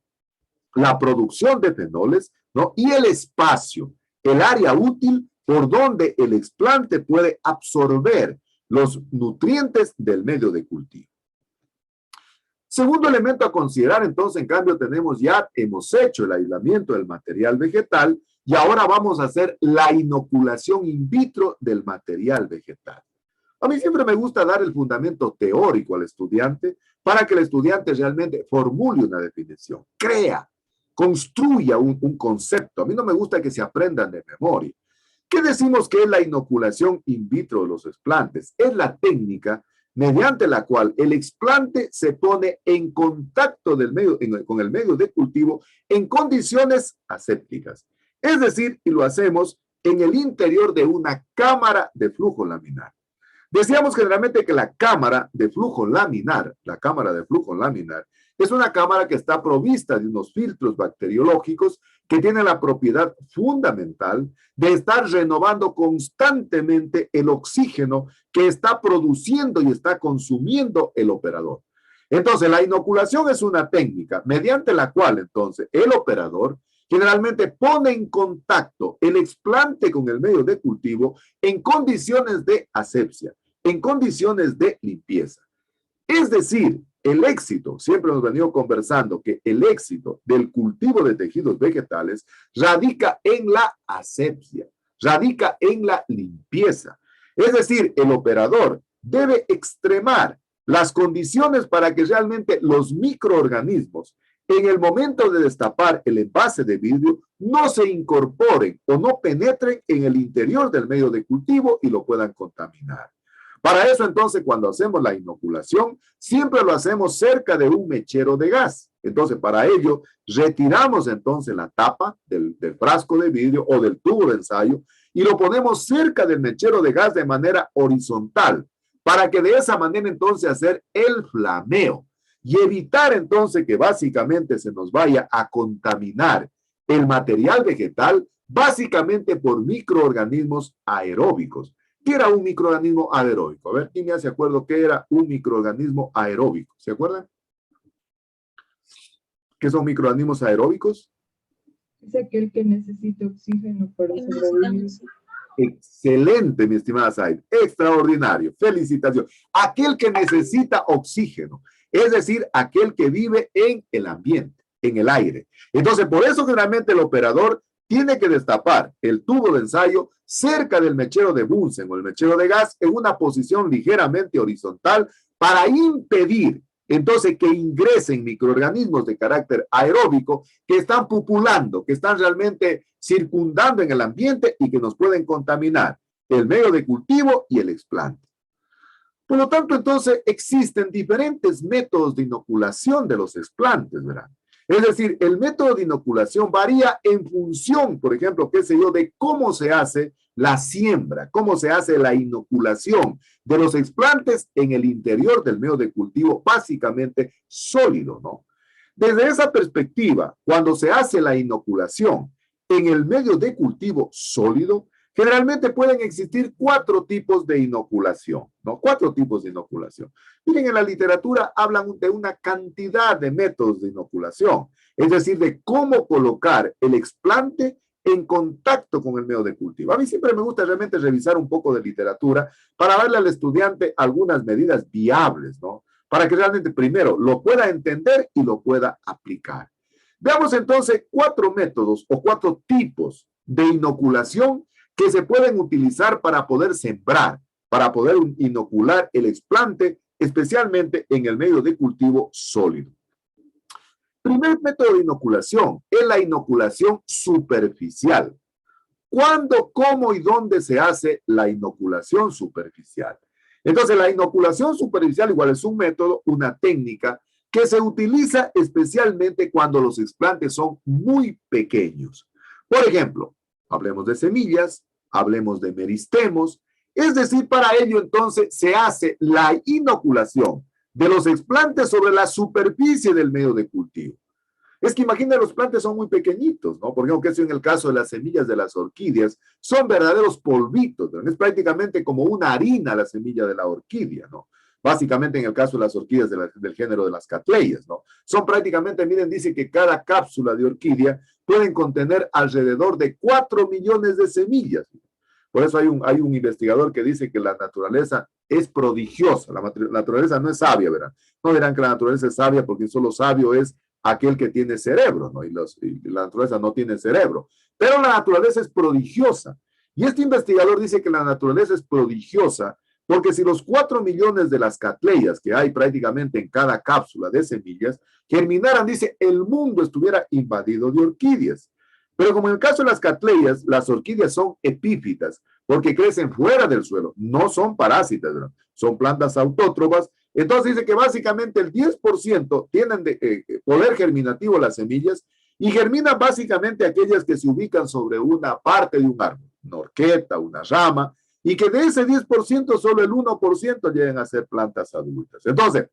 la producción de fenoles, ¿no? Y el espacio, el área útil por donde el explante puede absorber los nutrientes del medio de cultivo. Segundo elemento a considerar, entonces, en cambio, hemos hecho el aislamiento del material vegetal y ahora vamos a hacer la inoculación in vitro del material vegetal. A mí siempre me gusta dar el fundamento teórico al estudiante para que el estudiante realmente formule una definición, crea, construya un concepto. A mí no me gusta que se aprendan de memoria. ¿Qué decimos que es la inoculación in vitro de los explantes? Es la técnica mediante la cual el explante se pone en contacto con el medio de cultivo en condiciones asépticas. Es decir, y lo hacemos en el interior de una cámara de flujo laminar. Decíamos generalmente que la cámara de flujo laminar, es una cámara que está provista de unos filtros bacteriológicos que tienen la propiedad fundamental de estar renovando constantemente el oxígeno que está produciendo y está consumiendo el operador. Entonces, la inoculación es una técnica mediante la cual, entonces, el operador generalmente pone en contacto el explante con el medio de cultivo en condiciones de asepsia, en condiciones de limpieza. Es decir, el éxito, siempre hemos venido conversando que el éxito del cultivo de tejidos vegetales radica en la asepsia, radica en la limpieza. Es decir, el operador debe extremar las condiciones para que realmente los microorganismos, en el momento de destapar el envase de vidrio, no se incorporen o no penetren en el interior del medio de cultivo y lo puedan contaminar. Para eso, entonces, cuando hacemos la inoculación, siempre lo hacemos cerca de un mechero de gas. Entonces, para ello, retiramos entonces la tapa del frasco de vidrio o del tubo de ensayo y lo ponemos cerca del mechero de gas de manera horizontal, para que de esa manera entonces hacer el flameo y evitar entonces que básicamente se nos vaya a contaminar el material vegetal básicamente por microorganismos aeróbicos. ¿Qué era un microorganismo aeróbico? A ver, ¿quién me hace acuerdo qué era un microorganismo aeróbico? ¿Se acuerdan? ¿Qué son microorganismos aeróbicos? Es aquel que necesita oxígeno para sobrevivir. Excelente, mi estimada Said. Extraordinario. Felicitaciones. Aquel que necesita oxígeno. Es decir, aquel que vive en el ambiente, en el aire. Entonces, por eso generalmente el operador tiene que destapar el tubo de ensayo cerca del mechero de Bunsen o el mechero de gas en una posición ligeramente horizontal para impedir entonces que ingresen microorganismos de carácter aeróbico que están pupulando, que están realmente circundando en el ambiente y que nos pueden contaminar el medio de cultivo y el explante. Por lo tanto, entonces existen diferentes métodos de inoculación de los explantes, ¿verdad? Es decir, el método de inoculación varía en función, por ejemplo, qué sé yo, de cómo se hace la siembra, cómo se hace la inoculación de los explantes en el interior del medio de cultivo, básicamente sólido, ¿no? Desde esa perspectiva, cuando se hace la inoculación en el medio de cultivo sólido, generalmente pueden existir 4 tipos de inoculación, ¿no? 4 tipos de inoculación. Miren, en la literatura hablan de una cantidad de métodos de inoculación, es decir, de cómo colocar el explante en contacto con el medio de cultivo. A mí siempre me gusta realmente revisar un poco de literatura para darle al estudiante algunas medidas viables, ¿no? Para que realmente primero lo pueda entender y lo pueda aplicar. Veamos entonces 4 métodos o 4 tipos de inoculación que se pueden utilizar para poder sembrar, para poder inocular el explante, especialmente en el medio de cultivo sólido. Primer método de inoculación es la inoculación superficial. ¿Cuándo, cómo y dónde se hace la inoculación superficial? Entonces, la inoculación superficial igual es un método, una técnica que se utiliza especialmente cuando los explantes son muy pequeños. Por ejemplo, hablemos de semillas, hablemos de meristemos, es decir, para ello entonces se hace la inoculación de los explantes sobre la superficie del medio de cultivo. Es que imaginen, los plantes son muy pequeñitos, ¿no? Por ejemplo, que en el caso de las semillas de las orquídeas, son verdaderos polvitos, ¿no? Es prácticamente como una harina la semilla de la orquídea, ¿no? Básicamente en el caso de las orquídeas del género de las catleyas, ¿no? Son prácticamente, miren, dice que cada cápsula de orquídea pueden contener alrededor de 4 millones de semillas. Por eso hay un investigador que dice que la naturaleza es prodigiosa, la naturaleza no es sabia, ¿verdad? No dirán que la naturaleza es sabia porque solo sabio es aquel que tiene cerebro, ¿no? Y la naturaleza no tiene cerebro. Pero la naturaleza es prodigiosa. Y este investigador dice que la naturaleza es prodigiosa porque si los 4 millones de las catleyas que hay prácticamente en cada cápsula de semillas germinaran, dice, el mundo estuviera invadido de orquídeas. Pero como en el caso de las catleyas, las orquídeas son epífitas porque crecen fuera del suelo, no son parásitas, ¿no? Son plantas autótrofas. Entonces dice que básicamente el 10% tienen poder germinativo las semillas y germinan básicamente aquellas que se ubican sobre una parte de un árbol, una horqueta, una rama, y que de ese 10% solo el 1% llegan a ser plantas adultas. Entonces,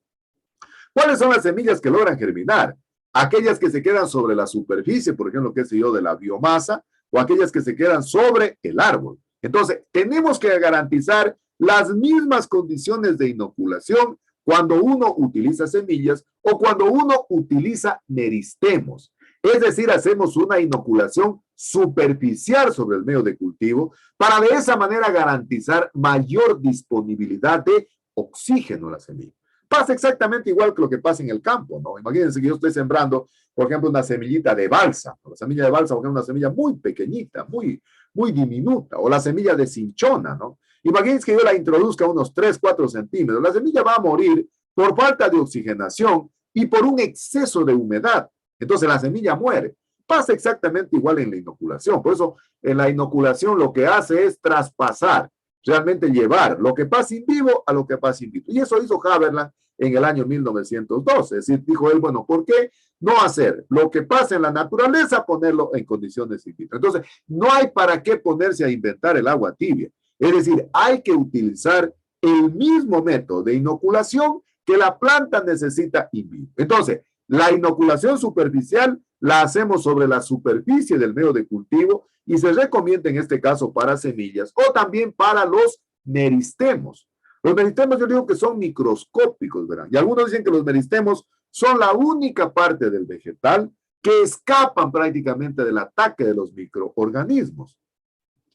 ¿cuáles son las semillas que logran germinar? Aquellas que se quedan sobre la superficie, por ejemplo, qué sé yo, de la biomasa, o aquellas que se quedan sobre el árbol. Entonces, tenemos que garantizar las mismas condiciones de inoculación cuando uno utiliza semillas o cuando uno utiliza meristemos. Es decir, hacemos una inoculación superficial sobre el medio de cultivo para de esa manera garantizar mayor disponibilidad de oxígeno a la semilla. Pasa exactamente igual que lo que pasa en el campo, ¿no? Imagínense que yo estoy sembrando, por ejemplo, una semillita de balsa. La semilla de balsa, por ejemplo, una semilla muy pequeñita, muy diminuta, o la semilla de cinchona, ¿no? Imagínense que yo la introduzca a unos 3, 4 centímetros. La semilla va a morir por falta de oxigenación y por un exceso de humedad. Entonces la semilla muere. Pasa exactamente igual en la inoculación. Por eso en la inoculación lo que hace es traspasar, realmente llevar lo que pasa in vivo a lo que pasa in vitro. Y eso hizo Haberland en el año 1912. Es decir, dijo él, bueno, ¿por qué no hacer lo que pasa en la naturaleza, ponerlo en condiciones in vitro? Entonces, no hay para qué ponerse a inventar el agua tibia. Es decir, hay que utilizar el mismo método de inoculación que la planta necesita in vitro. Entonces, la inoculación superficial la hacemos sobre la superficie del medio de cultivo y se recomienda en este caso para semillas o también para los meristemos. Los meristemos yo digo que son microscópicos, ¿verdad? Y algunos dicen que los meristemos son la única parte del vegetal que escapan prácticamente del ataque de los microorganismos.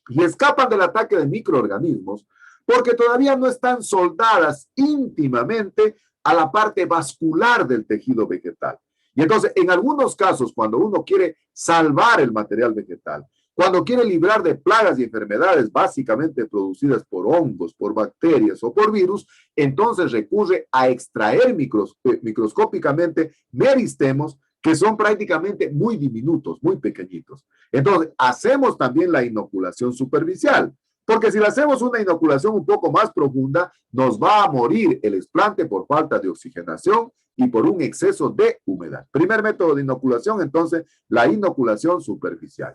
Y escapan del ataque de microorganismos porque todavía no están soldadas íntimamente a la parte vascular del tejido vegetal. Y entonces, en algunos casos, cuando uno quiere salvar el material vegetal, cuando quiere librar de plagas y enfermedades básicamente producidas por hongos, por bacterias o por virus, entonces recurre a extraer microscópicamente meristemos que son prácticamente muy diminutos, muy pequeñitos. Entonces, hacemos también la inoculación superficial, porque si le hacemos una inoculación un poco más profunda, nos va a morir el explante por falta de oxigenación y por un exceso de humedad. Primer método de inoculación, entonces, la inoculación superficial.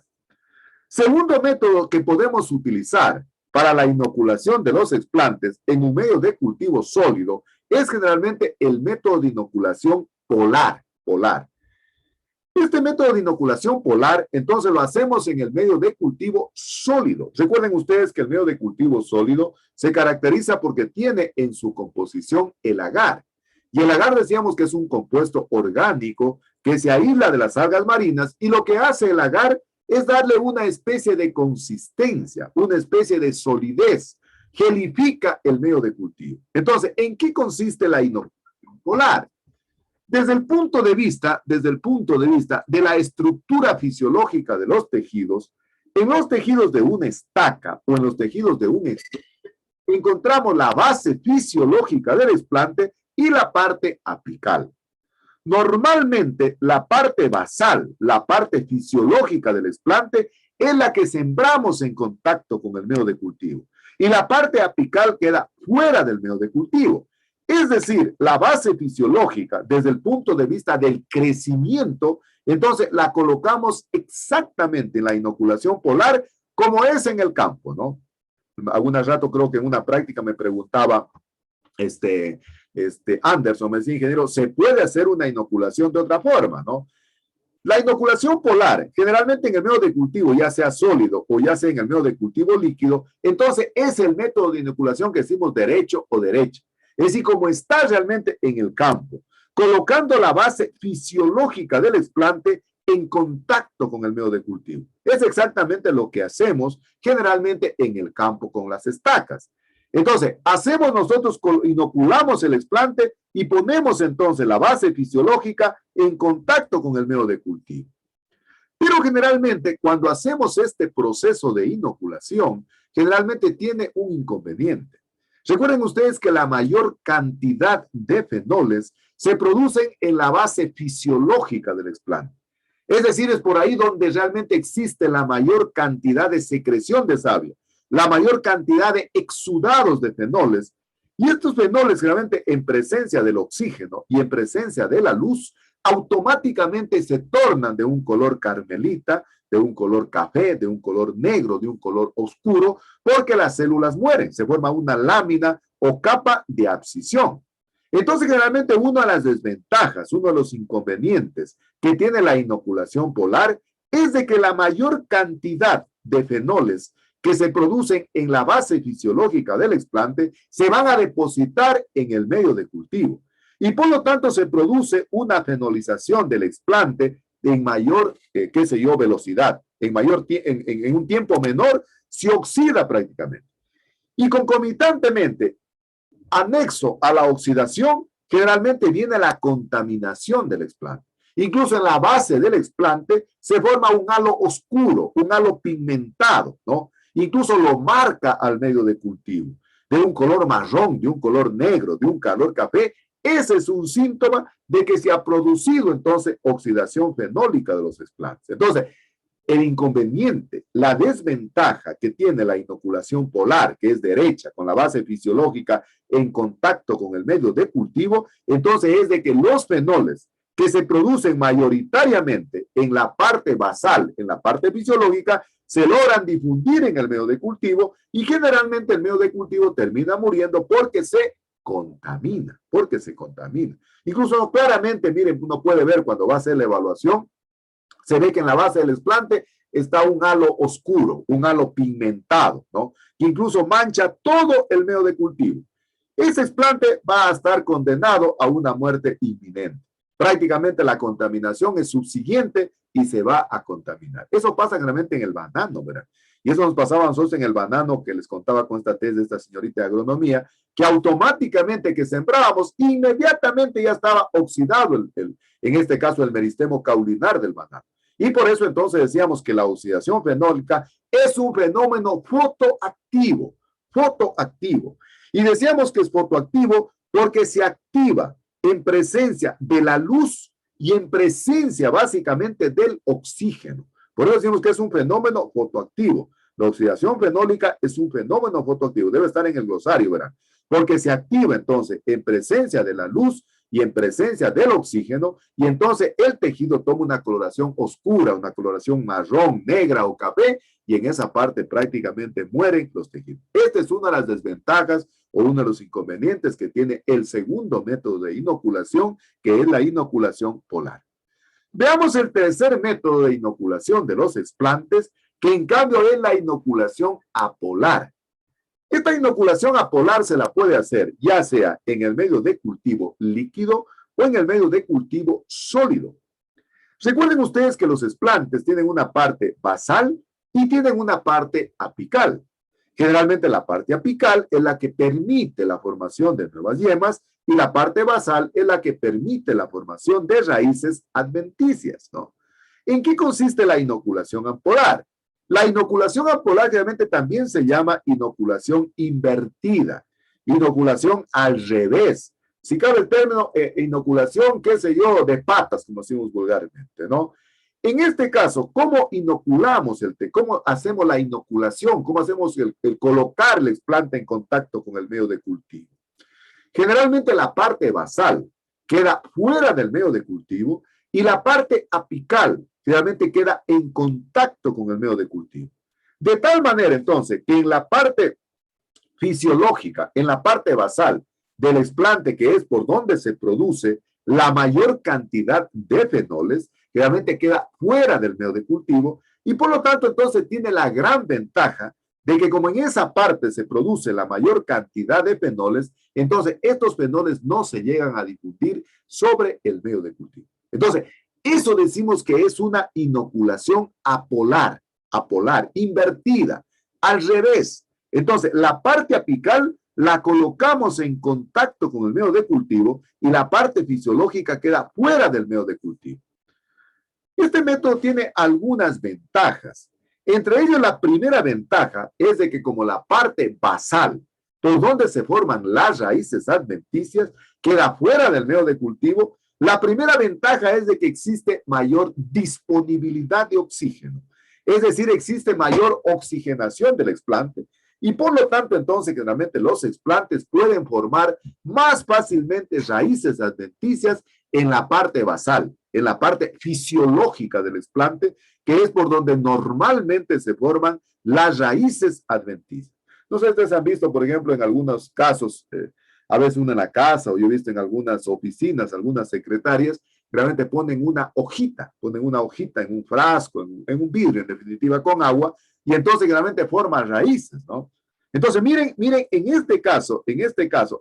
Segundo método que podemos utilizar para la inoculación de los explantes en un medio de cultivo sólido es generalmente el método de inoculación polar. Este método de inoculación polar, entonces lo hacemos en el medio de cultivo sólido. Recuerden ustedes que el medio de cultivo sólido se caracteriza porque tiene en su composición el agar. Y el agar decíamos que es un compuesto orgánico que se aísla de las algas marinas y lo que hace el agar es darle una especie de consistencia, una especie de solidez, gelifica el medio de cultivo. Entonces, ¿en qué consiste la inoculación polar? Desde el punto de vista de la estructura fisiológica de los tejidos, en los tejidos de una estaca o en los tejidos de un explante, encontramos la base fisiológica del explante y la parte apical. Normalmente, la parte basal, la parte fisiológica del explante, es la que sembramos en contacto con el medio de cultivo. Y la parte apical queda fuera del medio de cultivo. Es decir, la base fisiológica, desde el punto de vista del crecimiento, entonces la colocamos exactamente en la inoculación polar como es en el campo, ¿no? Algún rato creo que en una práctica me preguntaba Anderson, me decía, ingeniero, ¿se puede hacer una inoculación de otra forma, no? La inoculación polar, generalmente en el medio de cultivo, ya sea sólido o ya sea en el medio de cultivo líquido, entonces es el método de inoculación que decimos derecho o derecha. Es decir, como está realmente en el campo, colocando la base fisiológica del explante en contacto con el medio de cultivo. Es exactamente lo que hacemos generalmente en el campo con las estacas. Entonces, inoculamos el explante y ponemos entonces la base fisiológica en contacto con el medio de cultivo. Pero generalmente, cuando hacemos este proceso de inoculación, generalmente tiene un inconveniente. Recuerden ustedes que la mayor cantidad de fenoles se producen en la base fisiológica del explante. Es decir, es por ahí donde realmente existe la mayor cantidad de secreción de savia, la mayor cantidad de exudados de fenoles. Y estos fenoles, generalmente en presencia del oxígeno y en presencia de la luz, automáticamente se tornan de un color carmelita, de un color café, de un color negro, de un color oscuro, porque las células mueren, se forma una lámina o capa de abscisión. Entonces, generalmente, una de las desventajas, uno de los inconvenientes que tiene la inoculación polar es de que la mayor cantidad de fenoles que se producen en la base fisiológica del explante se van a depositar en el medio de cultivo. Y por lo tanto, se produce una fenolización del explante en mayor, velocidad, en un tiempo menor, se oxida prácticamente. Y concomitantemente, anexo a la oxidación, generalmente viene la contaminación del explante. Incluso en la base del explante se forma un halo oscuro, un halo pigmentado, ¿no? Incluso lo marca al medio de cultivo, de un color marrón, de un color negro, de un color café. Ese es un síntoma de que se ha producido entonces oxidación fenólica de los explantes. Entonces, el inconveniente, la desventaja que tiene la inoculación polar, que es derecha, con la base fisiológica en contacto con el medio de cultivo, entonces es de que los fenoles que se producen mayoritariamente en la parte basal, en la parte fisiológica, se logran difundir en el medio de cultivo y generalmente el medio de cultivo termina muriendo porque se contamina, Incluso claramente, miren, uno puede ver cuando va a hacer la evaluación, se ve que en la base del explante está un halo oscuro, un halo pigmentado, ¿no? Que incluso mancha todo el medio de cultivo. Ese explante va a estar condenado a una muerte inminente. Prácticamente la contaminación es subsiguiente y se va a contaminar. Eso pasa generalmente en el banano, ¿verdad? Y eso nos pasaba a nosotros en el banano que les contaba con esta tesis de esta señorita de agronomía, que automáticamente que sembrábamos, inmediatamente ya estaba oxidado, en este caso, el meristemo caulinar del banano. Y por eso entonces decíamos que la oxidación fenólica es un fenómeno fotoactivo. Y decíamos que es fotoactivo porque se activa en presencia de la luz y en presencia básicamente del oxígeno. Por eso decimos que es un fenómeno fotoactivo. La oxidación fenólica es un fenómeno fotoactivo. Debe estar en el glosario, ¿verdad? Porque se activa entonces en presencia de la luz y en presencia del oxígeno, y entonces el tejido toma una coloración oscura, una coloración marrón, negra o café, y en esa parte prácticamente mueren los tejidos. Esta es una de las desventajas o uno de los inconvenientes que tiene el segundo método de inoculación, que es la inoculación polar. Veamos el tercer método de inoculación de los explantes, que en cambio es la inoculación apolar. Esta inoculación apolar se la puede hacer ya sea en el medio de cultivo líquido o en el medio de cultivo sólido. Recuerden ustedes que los explantes tienen una parte basal y tienen una parte apical. Generalmente la parte apical es la que permite la formación de nuevas yemas y la parte basal es la que permite la formación de raíces adventicias, ¿no? ¿En qué consiste la inoculación apolar? La inoculación apolar realmente también se llama inoculación invertida, inoculación al revés. Si cabe el término inoculación, qué sé yo, de patas, como decimos vulgarmente, ¿no? En este caso, ¿cómo inoculamos cómo hacemos la inoculación? ¿Cómo hacemos el colocar el explante en contacto con el medio de cultivo? Generalmente la parte basal queda fuera del medio de cultivo y la parte apical realmente queda en contacto con el medio de cultivo. De tal manera, entonces, que en la parte fisiológica, en la parte basal del explante, que es por donde se produce la mayor cantidad de fenoles, realmente queda fuera del medio de cultivo y por lo tanto, entonces, tiene la gran ventaja de que como en esa parte se produce la mayor cantidad de fenoles, entonces estos fenoles no se llegan a difundir sobre el medio de cultivo. Entonces, eso decimos que es una inoculación apolar, invertida, al revés. Entonces, la parte apical la colocamos en contacto con el medio de cultivo y la parte fisiológica queda fuera del medio de cultivo. Este método tiene algunas ventajas. Entre ellos, la primera ventaja es de que como la parte basal, por donde se forman las raíces adventicias, queda fuera del medio de cultivo, la primera ventaja es de que existe mayor disponibilidad de oxígeno. Es decir, existe mayor oxigenación del explante y por lo tanto, entonces, generalmente los explantes pueden formar más fácilmente raíces adventicias en la parte basal, en la parte fisiológica del explante, que es por donde normalmente se forman las raíces adventicias. No sé si ustedes han visto, por ejemplo, en algunos casos, a veces uno en la casa, o yo he visto en algunas oficinas, algunas secretarias, realmente ponen una hojita en un frasco, en un vidrio, en definitiva, con agua, y entonces generalmente forma raíces, ¿no? Entonces, miren, en este caso,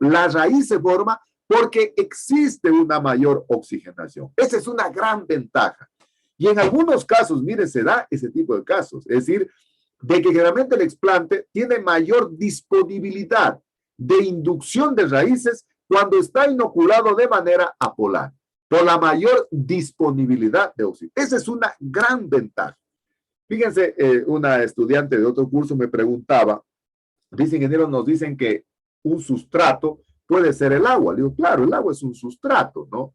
la raíz se forma porque existe una mayor oxigenación. Esa es una gran ventaja. Y en algunos casos, miren, se da ese tipo de casos. Es decir, de que generalmente el explante tiene mayor disponibilidad de inducción de raíces cuando está inoculado de manera apolar, por la mayor disponibilidad de oxígeno. Esa es una gran ventaja. Fíjense, una estudiante de otro curso me preguntaba, dice, ingenieros, nos dicen que un sustrato puede ser el agua. Le digo, claro, el agua es un sustrato, ¿no?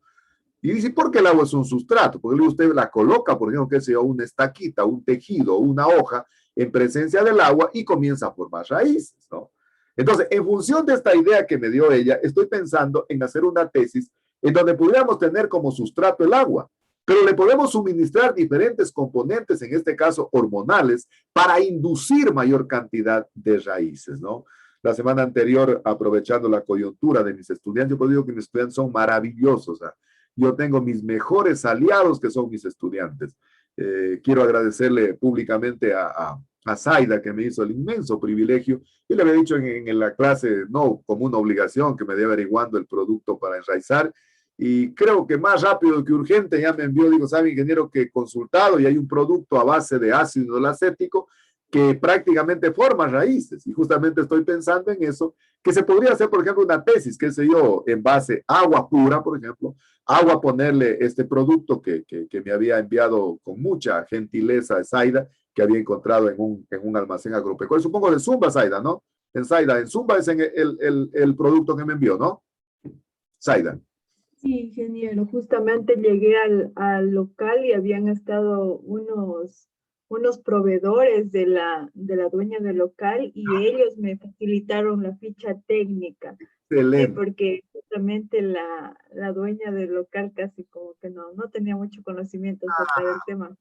Y dice, ¿por qué el agua es un sustrato? Porque usted la coloca, por ejemplo, que sea una estaquita, un tejido, una hoja en presencia del agua y comienza a formar raíces, ¿no? Entonces, en función de esta idea que me dio ella, estoy pensando en hacer una tesis en donde pudiéramos tener como sustrato el agua, pero le podemos suministrar diferentes componentes, en este caso hormonales, para inducir mayor cantidad de raíces, ¿no? La semana anterior, aprovechando la coyuntura de mis estudiantes, yo puedo decir que mis estudiantes son maravillosos, ¿eh? Yo tengo mis mejores aliados que son mis estudiantes. Quiero agradecerle públicamente a Zaida, que me hizo el inmenso privilegio. Yo le había dicho en la clase, no como una obligación, que me dé averiguando el producto para enraizar. Y creo que más rápido que urgente ya me envió, digo, sabe, ingeniero, que he consultado y hay un producto a base de ácido acético que prácticamente forma raíces. Y justamente estoy pensando en eso, que se podría hacer, por ejemplo, una tesis, qué sé yo, en base agua pura, por ejemplo, agua, ponerle este producto que me había enviado con mucha gentileza Zaida, que había encontrado en un almacén agropecuario. Supongo de Zumba, Zaida, ¿no? En Zaida, en Zumba es el producto que me envió, ¿no? Zaida. Sí, ingeniero, justamente llegué al local y habían estado unos proveedores de la dueña del local y ellos me facilitaron la ficha técnica. Excelente. Sí, porque justamente la dueña del local casi como que no tenía mucho conocimiento acerca del tema.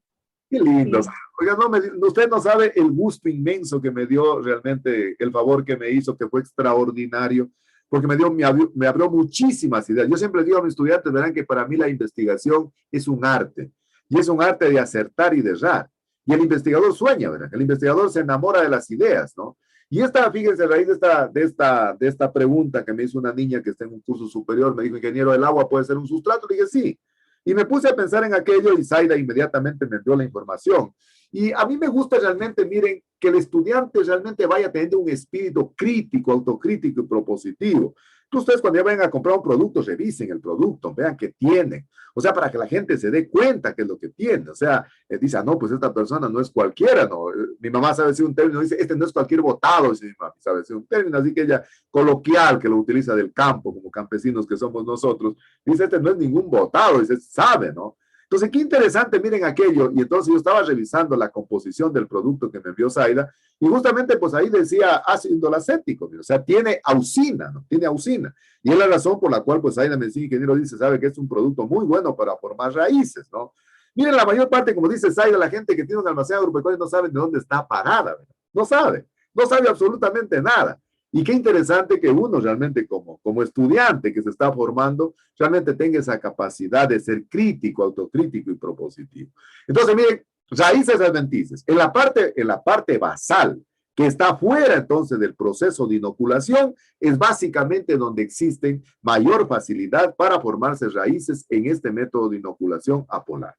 Qué lindo. Sí. Oiga, usted no sabe el gusto inmenso que me dio realmente, el favor que me hizo, que fue extraordinario, porque me abrió muchísimas ideas. Yo siempre digo a mis estudiantes, verán que para mí la investigación es un arte, y es un arte de acertar y de errar. Y el investigador sueña, ¿verdad? El investigador se enamora de las ideas, ¿no? Y fíjense, a raíz de esta pregunta que me hizo una niña que está en un curso superior, me dijo, ingeniero, ¿el agua puede ser un sustrato? Le dije, sí. Y me puse a pensar en aquello y Zaida inmediatamente me dio la información. Y a mí me gusta realmente, miren, que el estudiante realmente vaya teniendo un espíritu crítico, autocrítico y propositivo. Que ustedes cuando ya vayan a comprar un producto, revisen el producto, vean qué tiene. O sea, para que la gente se dé cuenta qué es lo que tiene. O sea, dice, no, pues esta persona no es cualquiera, ¿no? Mi mamá sabe decir un término, dice, este no es cualquier botado, dice mi mamá, sabe decir un término, así que ella, coloquial, que lo utiliza del campo, como campesinos que somos nosotros, dice, este no es ningún botado, dice, sabe, ¿no? Entonces, qué interesante, miren aquello. Y entonces yo estaba revisando la composición del producto que me envió Zaida y justamente pues ahí decía ácido acético, o sea, tiene auxina, ¿no? Tiene auxina. Y es la razón por la cual pues Zaida me dice, ingeniero, dice, sabe que es un producto muy bueno para formar raíces, ¿no? Miren, la mayor parte, como dice Zaida, la gente que tiene un almacén agropecuario no sabe de dónde está parada, ¿verdad? No sabe absolutamente nada. Y qué interesante que uno realmente como estudiante que se está formando, realmente tenga esa capacidad de ser crítico, autocrítico y propositivo. Entonces, miren, raíces adventicias. En la parte basal, que está fuera entonces del proceso de inoculación, es básicamente donde existen mayor facilidad para formarse raíces en este método de inoculación apolar.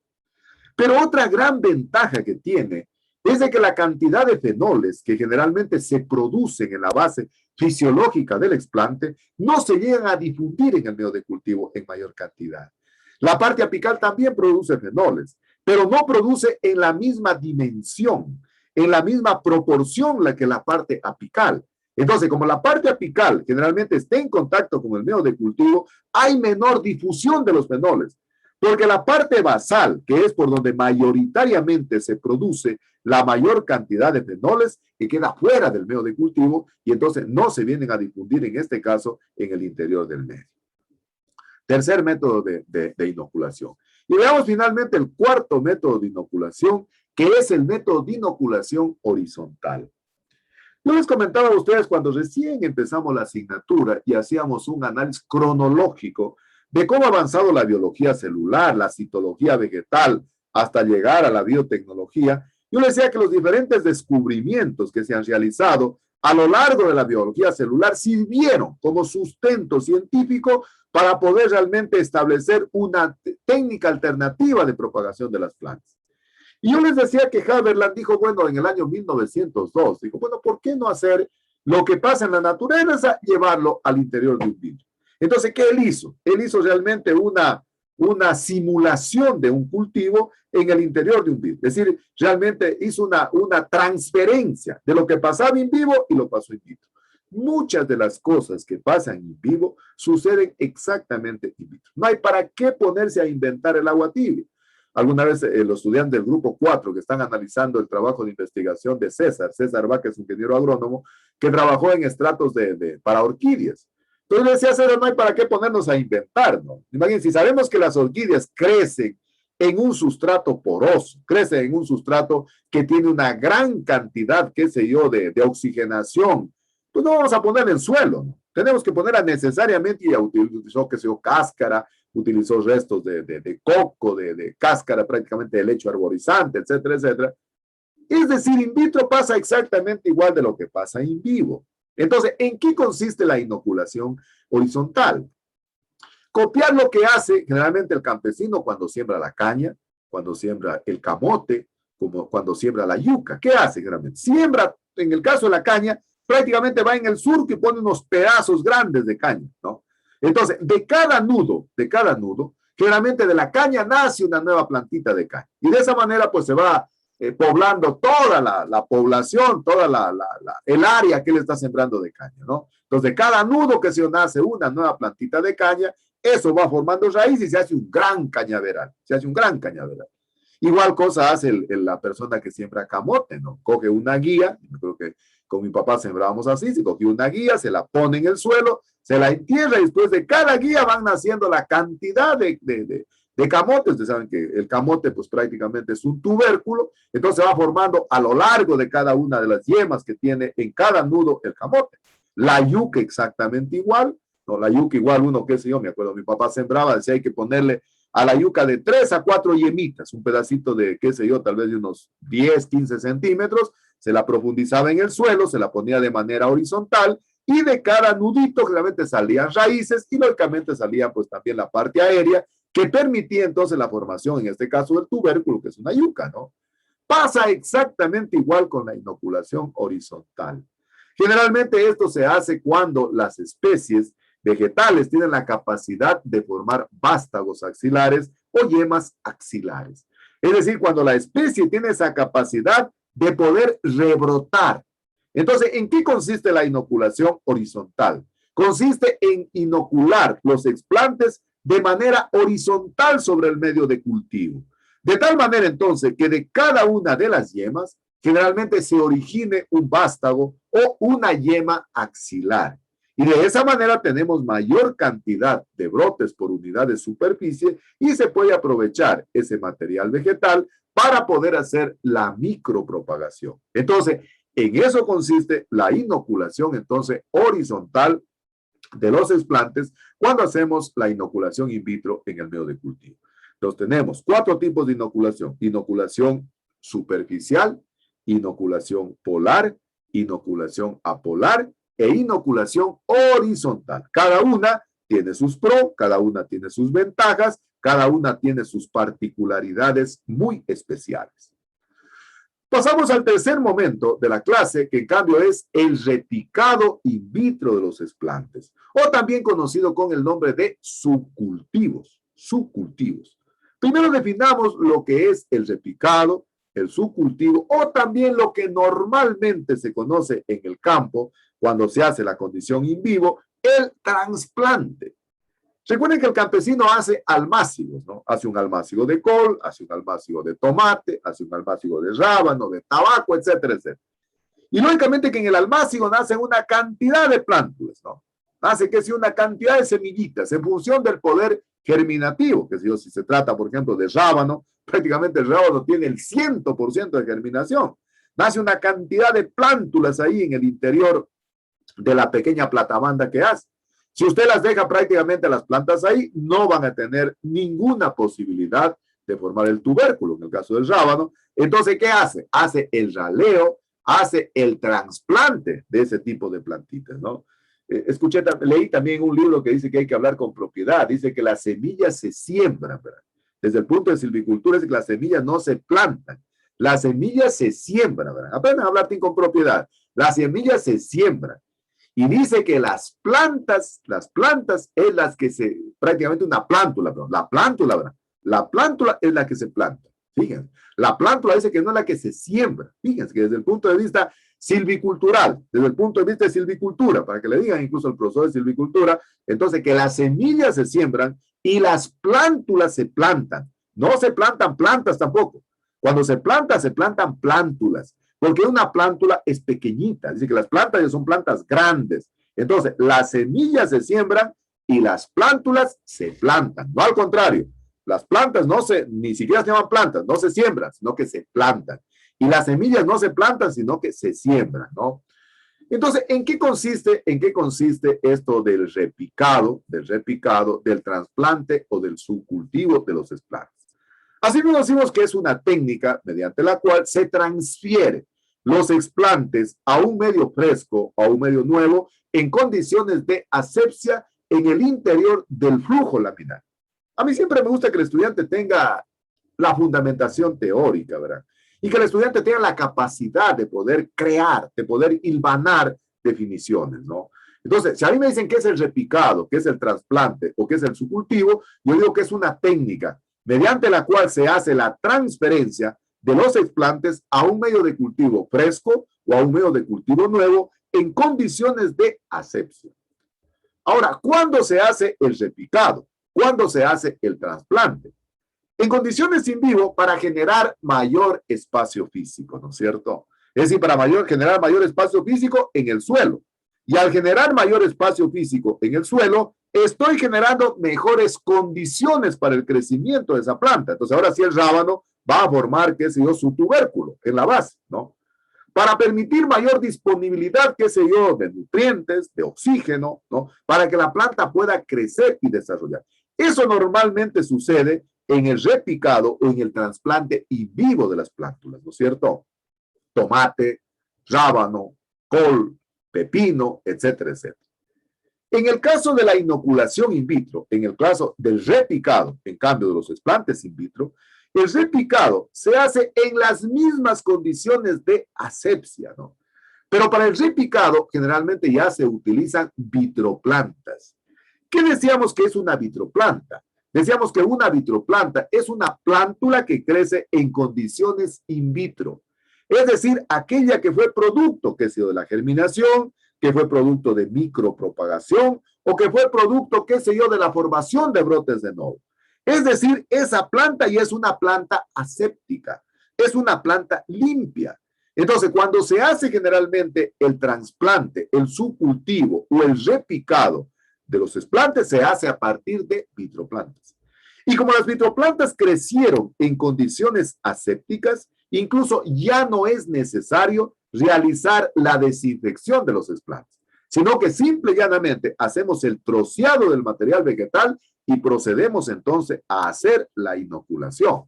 Pero otra gran ventaja que tiene es de que la cantidad de fenoles que generalmente se producen en la base fisiológica del explante no se llegan a difundir en el medio de cultivo en mayor cantidad. La parte apical también produce fenoles, pero no produce en la misma dimensión, en la misma proporción que la parte apical. Entonces, como la parte apical generalmente está en contacto con el medio de cultivo, hay menor difusión de los fenoles. Porque la parte basal, que es por donde mayoritariamente se produce la mayor cantidad de fenoles, que queda fuera del medio de cultivo y entonces no se vienen a difundir, en este caso, en el interior del medio. Tercer método de inoculación. Y veamos finalmente el cuarto método de inoculación, que es el método de inoculación horizontal. Yo les comentaba a ustedes cuando recién empezamos la asignatura y hacíamos un análisis cronológico de cómo ha avanzado la biología celular, la citología vegetal, hasta llegar a la biotecnología. Yo les decía que los diferentes descubrimientos que se han realizado a lo largo de la biología celular sirvieron como sustento científico para poder realmente establecer una técnica alternativa de propagación de las plantas. Y yo les decía que Haberland dijo, bueno, en el año 1902, dijo, bueno, ¿por qué no hacer lo que pasa en la naturaleza, llevarlo al interior de un vidrio? Entonces, ¿qué él hizo? Él hizo realmente una simulación de un cultivo en el interior de un vidrio. Es decir, realmente hizo una transferencia de lo que pasaba en vivo y lo pasó en vitro. muchas de las cosas que pasan en vivo suceden exactamente in vitro. No hay para qué ponerse a inventar el agua tibia. Alguna vez los estudiantes del grupo 4 que están analizando el trabajo de investigación de César Vaca es ingeniero agrónomo, que trabajó en estratos para orquídeas. Entonces le decía, César, no hay para qué ponernos a inventar, ¿no? Imagínense, si sabemos que las orquídeas crecen en un sustrato poroso, crecen en un sustrato que tiene una gran cantidad, qué sé yo, de oxigenación, pues no vamos a poner en suelo, ¿no? Tenemos que ponerla necesariamente, y utilizó, qué sé yo, cáscara, utilizó restos de coco, de cáscara prácticamente de lecho arborizante, etcétera, etcétera. Es decir, in vitro pasa exactamente igual de lo que pasa in vivo. Entonces, ¿en qué consiste la inoculación horizontal? Copiar lo que hace generalmente el campesino cuando siembra la caña, cuando siembra el camote, como cuando siembra la yuca. ¿Qué hace generalmente? Siembra, en el caso de la caña, prácticamente va en el surco y pone unos pedazos grandes de caña, ¿no? Entonces, de cada nudo, generalmente de la caña nace una nueva plantita de caña. Y de esa manera, pues se va poblando toda la población, toda el área que él está sembrando de caña, ¿no? Entonces, de cada nudo que se nace una nueva plantita de caña, eso va formando raíz y se hace un gran cañaveral. Igual cosa hace la persona que siembra camote, ¿no? Coge una guía, yo creo que con mi papá sembrábamos así, se cogió una guía, se la pone en el suelo, se la entierra y después de cada guía van naciendo la cantidad de camotes. Ustedes saben que el camote pues prácticamente es un tubérculo, entonces va formando a lo largo de cada una de las yemas que tiene en cada nudo el camote. La yuca exactamente igual, no, la yuca igual uno, qué sé yo, me acuerdo, mi papá sembraba, decía hay que ponerle a la yuca de 3 a 4 yemitas, un pedacito de, qué sé yo, tal vez de unos 10, 15 centímetros, se la profundizaba en el suelo, se la ponía de manera horizontal y de cada nudito generalmente salían raíces y lógicamente salía pues también la parte aérea que permitía entonces la formación, en este caso del tubérculo, que es una yuca, ¿no? Pasa exactamente igual con la inoculación horizontal. Generalmente esto se hace cuando las especies vegetales tienen la capacidad de formar vástagos axilares o yemas axilares. Es decir, cuando la especie tiene esa capacidad de poder rebrotar. Entonces, ¿en qué consiste la inoculación horizontal? Consiste en inocular los explantes de manera horizontal sobre el medio de cultivo. De tal manera, entonces, que de cada una de las yemas generalmente se origine un vástago o una yema axilar. Y de esa manera tenemos mayor cantidad de brotes por unidad de superficie y se puede aprovechar ese material vegetal para poder hacer la micropropagación. Entonces, en eso consiste la inoculación, entonces, horizontal de los explantes cuando hacemos la inoculación in vitro en el medio de cultivo. Entonces, tenemos 4 tipos de inoculación. Inoculación superficial, inoculación polar, inoculación apolar e inoculación horizontal. Cada una tiene sus pros, cada una tiene sus ventajas, cada una tiene sus particularidades muy especiales. Pasamos al tercer momento de la clase, que en cambio es el repicado in vitro de los explantes, o también conocido con el nombre de subcultivos. Primero definamos lo que es el repicado, el subcultivo, o también lo que normalmente se conoce en el campo, cuando se hace la condición in vivo, el trasplante. Recuerden que el campesino hace almácigos, ¿no? Hace un almácigo de col, hace un almácigo de tomate, hace un almácigo de rábano, de tabaco, etcétera, etcétera. Y lógicamente que en el almácigo nacen una cantidad de plántulas, ¿no? Nace que si una cantidad de semillitas en función del poder germinativo, que si se trata, por ejemplo, de rábano, prácticamente el rábano tiene el 100% de germinación. Nace una cantidad de plántulas ahí en el interior de la pequeña platabanda que hace. Si usted las deja prácticamente las plantas ahí, no van a tener ninguna posibilidad de formar el tubérculo, en el caso del rábano. Entonces, ¿qué hace? Hace el raleo, hace el trasplante de ese tipo de plantitas, ¿no? Leí también un libro que dice que hay que hablar con propiedad. Dice que las semillas se siembran, ¿verdad? Desde el punto de silvicultura es que las semillas no se plantan. Las semillas se siembran, ¿verdad? Aprendan a hablar con propiedad. Las semillas se siembran. Y dice que las plantas es las que prácticamente una plántula, perdón, la plántula, ¿verdad? La plántula es la que se planta. Fíjense, la plántula dice que no es la que se siembra. Fíjense que desde el punto de vista silvicultural, desde el punto de vista de silvicultura, para que le digan incluso al profesor de silvicultura, entonces que las semillas se siembran y las plántulas se plantan. No se plantan plantas tampoco. Cuando se plantan plántulas, porque una plántula es pequeñita. Dice que las plantas ya son plantas grandes. Entonces, las semillas se siembran y las plántulas se plantan. No al contrario. Las plantas ni siquiera se llaman plantas, no se siembran, sino que se plantan. Y las semillas no se plantan, sino que se siembran, ¿no? Entonces, ¿en qué consiste esto del repicado, del trasplante o del subcultivo de los explantes? Así mismo decimos que es una técnica mediante la cual se transfiere los explantes a un medio fresco o a un medio nuevo en condiciones de asepsia en el interior del flujo laminar. A mí siempre me gusta que el estudiante tenga la fundamentación teórica, ¿verdad? Y que el estudiante tenga la capacidad de poder crear, de poder hilvanar definiciones, ¿no? Entonces, si a mí me dicen qué es el repicado, qué es el trasplante o qué es el subcultivo, yo digo que es una técnica mediante la cual se hace la transferencia de los explantes a un medio de cultivo fresco o a un medio de cultivo nuevo en condiciones de asepsia. Ahora, ¿cuándo se hace el repicado? ¿Cuándo se hace el trasplante? En condiciones in vivo para generar mayor espacio físico, ¿no es cierto? Es decir, para generar mayor espacio físico en el suelo. Y al generar mayor espacio físico en el suelo, estoy generando mejores condiciones para el crecimiento de esa planta. Entonces, ahora sí el rábano va a formar, qué sé yo, su tubérculo en la base, ¿no? Para permitir mayor disponibilidad, qué sé yo, de nutrientes, de oxígeno, ¿no? Para que la planta pueda crecer y desarrollar. Eso normalmente sucede en el repicado o en el trasplante in vivo de las plántulas, ¿no es cierto? Tomate, rábano, col, pepino, etcétera, etcétera. En el caso de la inoculación in vitro, en el caso del repicado, en cambio de los explantes in vitro, el repicado se hace en las mismas condiciones de asepsia, ¿no? Pero para el repicado generalmente ya se utilizan vitroplantas. ¿Qué decíamos que es una vitroplanta? Decíamos que una vitroplanta es una plántula que crece en condiciones in vitro. Es decir, aquella que fue producto, qué sé yo, de la germinación, que fue producto de micropropagación o que fue producto, qué sé yo, de la formación de brotes de nuevo. Es decir, esa planta ya es una planta aséptica, es una planta limpia. Entonces, cuando se hace generalmente el trasplante, el subcultivo o el repicado de los explantes, se hace a partir de vitroplantas. Y como las vitroplantas crecieron en condiciones asépticas, incluso ya no es necesario realizar la desinfección de los explantes, sino que simple y llanamente hacemos el troceado del material vegetal y procedemos entonces a hacer la inoculación.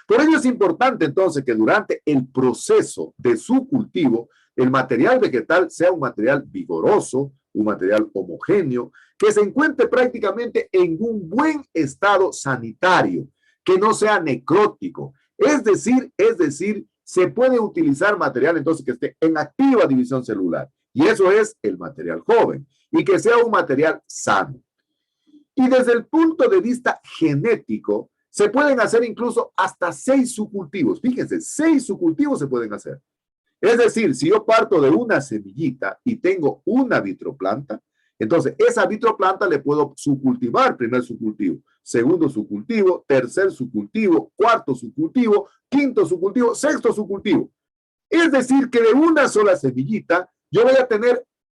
Por ello es importante entonces que durante el proceso de su cultivo, el material vegetal sea un material vigoroso, un material homogéneo, que se encuentre prácticamente en un buen estado sanitario, que no sea necrótico. Es decir, se puede utilizar material entonces que esté en activa división celular, y eso es el material joven, y que sea un material sano. Y desde el punto de vista genético, se pueden hacer incluso hasta 6 subcultivos. Fíjense, 6 subcultivos se pueden hacer. Es decir, si yo parto de una semillita y tengo una vitroplanta, entonces esa vitroplanta le puedo subcultivar, primer subcultivo, segundo subcultivo, tercer subcultivo, cuarto subcultivo, quinto subcultivo, sexto subcultivo. Es decir, que de una sola semillita yo voy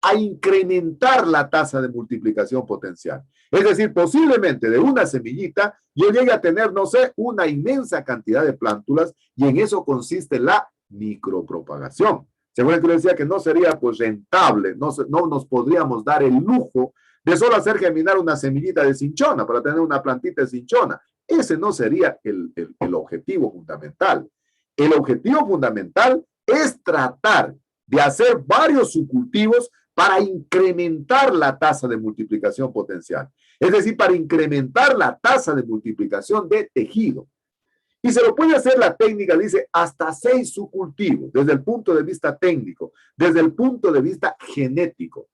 a incrementar la tasa de multiplicación potencial. Es decir, posiblemente de una semillita yo llegue a tener, no sé, una inmensa cantidad de plántulas, y en eso consiste la micropropagación. Según que le decía que no sería pues rentable, no nos podríamos dar el lujo de solo hacer germinar una semillita de cinchona para tener una plantita de cinchona. Ese no sería el objetivo fundamental. El objetivo fundamental es tratar de hacer varios subcultivos para incrementar la tasa de multiplicación potencial. Es decir, para incrementar la tasa de multiplicación de tejido. Y se lo puede hacer la técnica, dice, hasta 6 subcultivos, desde el punto de vista técnico, desde el punto de vista genético.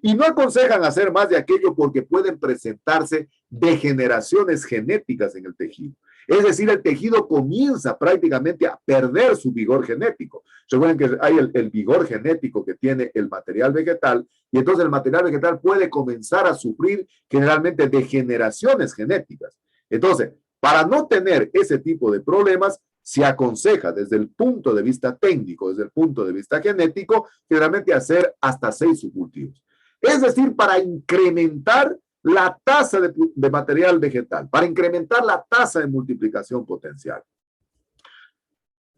Y no aconsejan hacer más de aquello porque pueden presentarse degeneraciones genéticas en el tejido. Es decir, el tejido comienza prácticamente a perder su vigor genético. Recuerden que hay el vigor genético que tiene el material vegetal, y entonces el material vegetal puede comenzar a sufrir generalmente degeneraciones genéticas. Entonces, para no tener ese tipo de problemas, se aconseja desde el punto de vista técnico, desde el punto de vista genético, generalmente hacer hasta 6 subcultivos. Es decir, para incrementar la tasa de material vegetal, para incrementar la tasa de multiplicación potencial.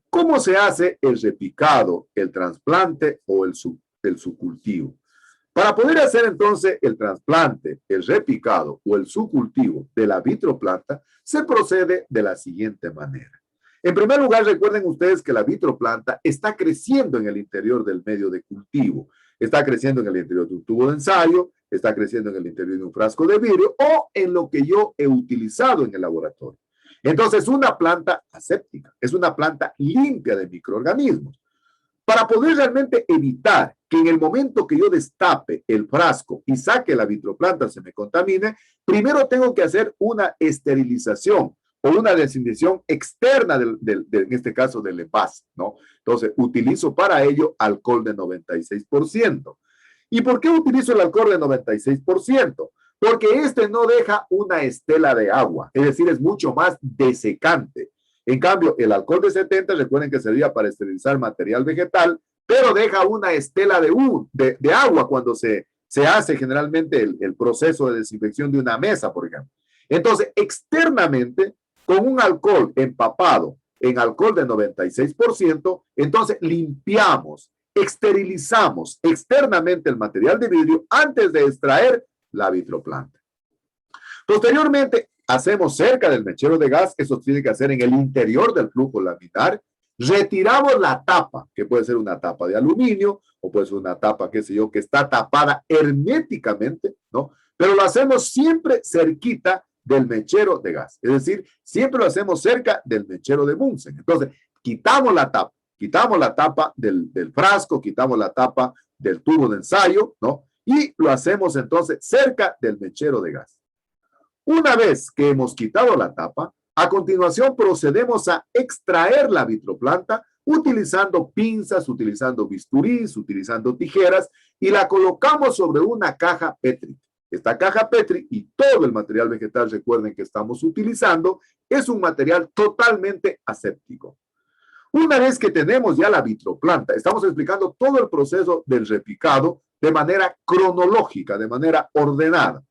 ¿Cómo se hace el repicado, el trasplante o el subcultivo? Para poder hacer entonces el trasplante, el repicado o el subcultivo de la vitroplanta, se procede de la siguiente manera. En primer lugar, recuerden ustedes que la vitroplanta está creciendo en el interior del medio de cultivo. Está creciendo en el interior de un tubo de ensayo, está creciendo en el interior de un frasco de vidrio o en lo que yo he utilizado en el laboratorio. Entonces, es una planta aséptica, es una planta limpia de microorganismos. Para poder realmente evitar que en el momento que yo destape el frasco y saque la vitroplanta se me contamine, primero tengo que hacer una esterilización o una desinfección externa, en este caso del envase, ¿no? Entonces, utilizo para ello alcohol de 96%. ¿Y por qué utilizo el alcohol de 96%? Porque este no deja una estela de agua, es decir, es mucho más desecante. En cambio, el alcohol de 70, recuerden que servía para esterilizar material vegetal, pero deja una estela de agua cuando se hace generalmente el proceso de desinfección de una mesa, por ejemplo. Entonces, externamente, con un alcohol empapado en alcohol de 96%, entonces limpiamos, esterilizamos externamente el material de vidrio antes de extraer la vitroplanta. Posteriormente, hacemos cerca del mechero de gas, eso tiene que hacer en el interior del flujo laminar, retiramos la tapa, que puede ser una tapa de aluminio, o puede ser una tapa, qué sé yo, que está tapada herméticamente, ¿no? Pero lo hacemos siempre cerquita del mechero de gas, es decir, siempre lo hacemos cerca del mechero de Bunsen. Entonces, quitamos la tapa del frasco, quitamos la tapa del tubo de ensayo, ¿no? Y lo hacemos entonces cerca del mechero de gas. Una vez que hemos quitado la tapa, a continuación procedemos a extraer la vitroplanta utilizando pinzas, utilizando bisturís, utilizando tijeras y la colocamos sobre una caja Petri. Esta caja Petri y todo el material vegetal, recuerden que estamos utilizando, es un material totalmente aséptico. Una vez que tenemos ya la vitroplanta, estamos explicando todo el proceso del repicado de manera cronológica, de manera ordenada.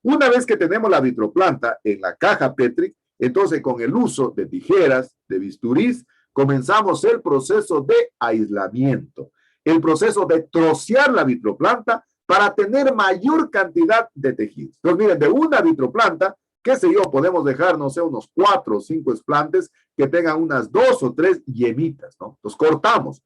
Una vez que tenemos la vitroplanta en la caja Petri, entonces con el uso de tijeras, de bisturís, comenzamos el proceso de aislamiento, el proceso de trocear la vitroplanta para tener mayor cantidad de tejidos. Entonces, miren, de una vitroplanta, qué sé yo, podemos dejar, no sé, unos 4 o 5 explantes que tengan unas 2 o 3 yemitas, ¿no? Los cortamos.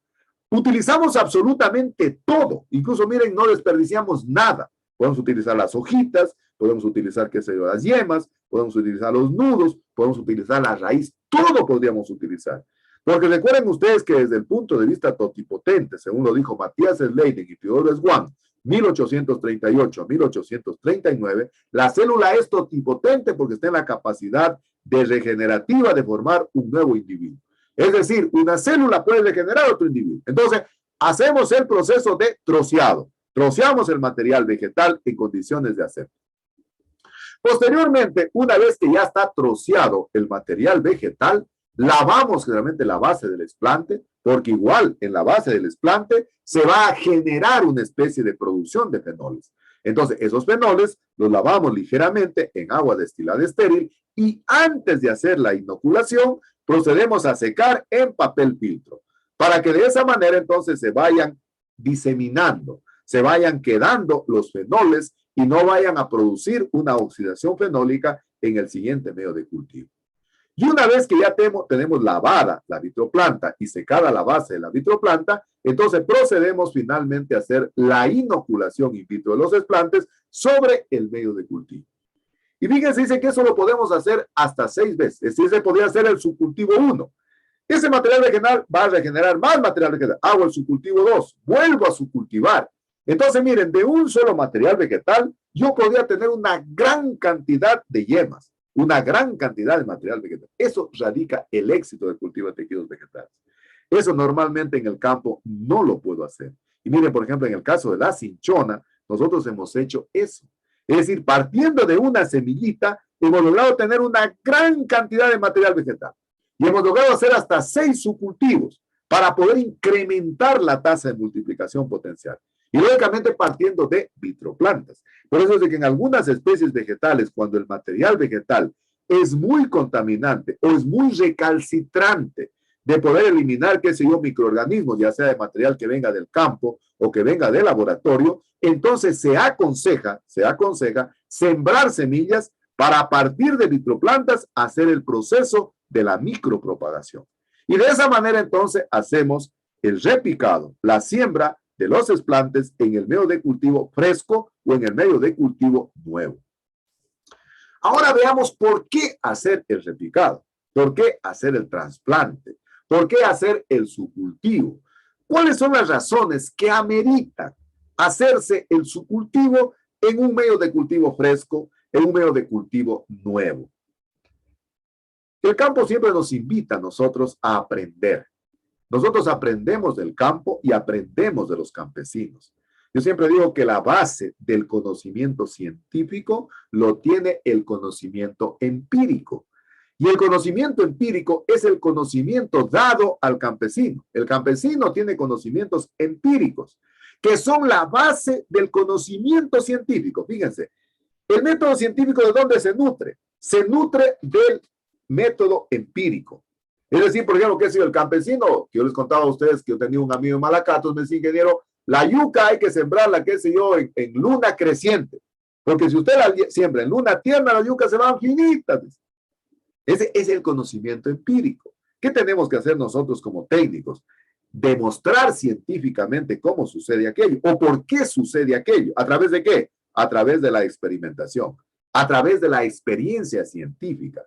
Utilizamos absolutamente todo. Incluso, miren, no desperdiciamos nada. Podemos utilizar las hojitas, podemos utilizar, qué sé yo, las yemas, podemos utilizar los nudos, podemos utilizar la raíz, todo podríamos utilizar. Porque recuerden ustedes que desde el punto de vista totipotente, según lo dijo Matías Sleiden y Theodor Swan, 1838 a 1839, la célula es totipotente porque está en la capacidad de regenerativa de formar un nuevo individuo. Es decir, una célula puede regenerar otro individuo. Entonces, hacemos el proceso de troceado. Troceamos el material vegetal en condiciones de hacer. Posteriormente, una vez que ya está troceado el material vegetal, lavamos generalmente la base del esplante, porque igual en la base del esplante se va a generar una especie de producción de fenoles. Entonces, esos fenoles los lavamos ligeramente en agua destilada estéril y antes de hacer la inoculación, procedemos a secar en papel filtro, para que de esa manera entonces se vayan diseminando, se vayan quedando los fenoles y no vayan a producir una oxidación fenólica en el siguiente medio de cultivo. Y una vez que ya tenemos lavada la vitroplanta y secada la base de la vitroplanta, entonces procedemos finalmente a hacer la inoculación in vitro de los explantes sobre el medio de cultivo. Y fíjense, dice que eso lo podemos hacer hasta 6 veces. Es decir, se podría hacer el subcultivo 1. Ese material vegetal va a regenerar más material vegetal. Hago el subcultivo 2, vuelvo a subcultivar. Entonces, miren, de un solo material vegetal, yo podría tener una gran cantidad de yemas. una gran cantidad de material vegetal. Eso radica el éxito del cultivo de tejidos vegetales. Eso normalmente en el campo no lo puedo hacer. Y miren, por ejemplo, en el caso de la cinchona, nosotros hemos hecho eso. Es decir, partiendo de una semillita, hemos logrado tener una gran cantidad de material vegetal. Y hemos logrado hacer hasta 6 subcultivos para poder incrementar la tasa de multiplicación potencial. Y lógicamente partiendo de vitroplantas. Por eso es de que en algunas especies vegetales, cuando el material vegetal es muy contaminante o es muy recalcitrante de poder eliminar, qué sé yo, microorganismos, ya sea de material que venga del campo o que venga del laboratorio, entonces se aconseja sembrar semillas para a partir de vitroplantas hacer el proceso de la micropropagación. Y de esa manera entonces hacemos el repicado, la siembra de los explantes en el medio de cultivo fresco o en el medio de cultivo nuevo. Ahora veamos por qué hacer el repicado, por qué hacer el trasplante, por qué hacer el subcultivo. ¿Cuáles son las razones que ameritan hacerse el subcultivo en un medio de cultivo fresco, en un medio de cultivo nuevo? El campo siempre nos invita a nosotros a aprender. Nosotros aprendemos del campo y aprendemos de los campesinos. Yo siempre digo que la base del conocimiento científico lo tiene el conocimiento empírico. Y el conocimiento empírico es el conocimiento dado al campesino. El campesino tiene conocimientos empíricos, que son la base del conocimiento científico. Fíjense, el método científico, ¿de dónde se nutre? Se nutre del método empírico. Es decir, por ejemplo, ¿qué ha sido el campesino? Que yo les contaba a ustedes que yo tenía un amigo en Malacatos, me decía, ingeniero, la yuca hay que sembrarla, qué sé yo, en luna creciente. Porque si usted la siembra en luna tierna, las yucas se van finitas. Ese es el conocimiento empírico. ¿Qué tenemos que hacer nosotros como técnicos? Demostrar científicamente cómo sucede aquello o por qué sucede aquello. ¿A través de qué? A través de la experimentación, a través de la experiencia científica.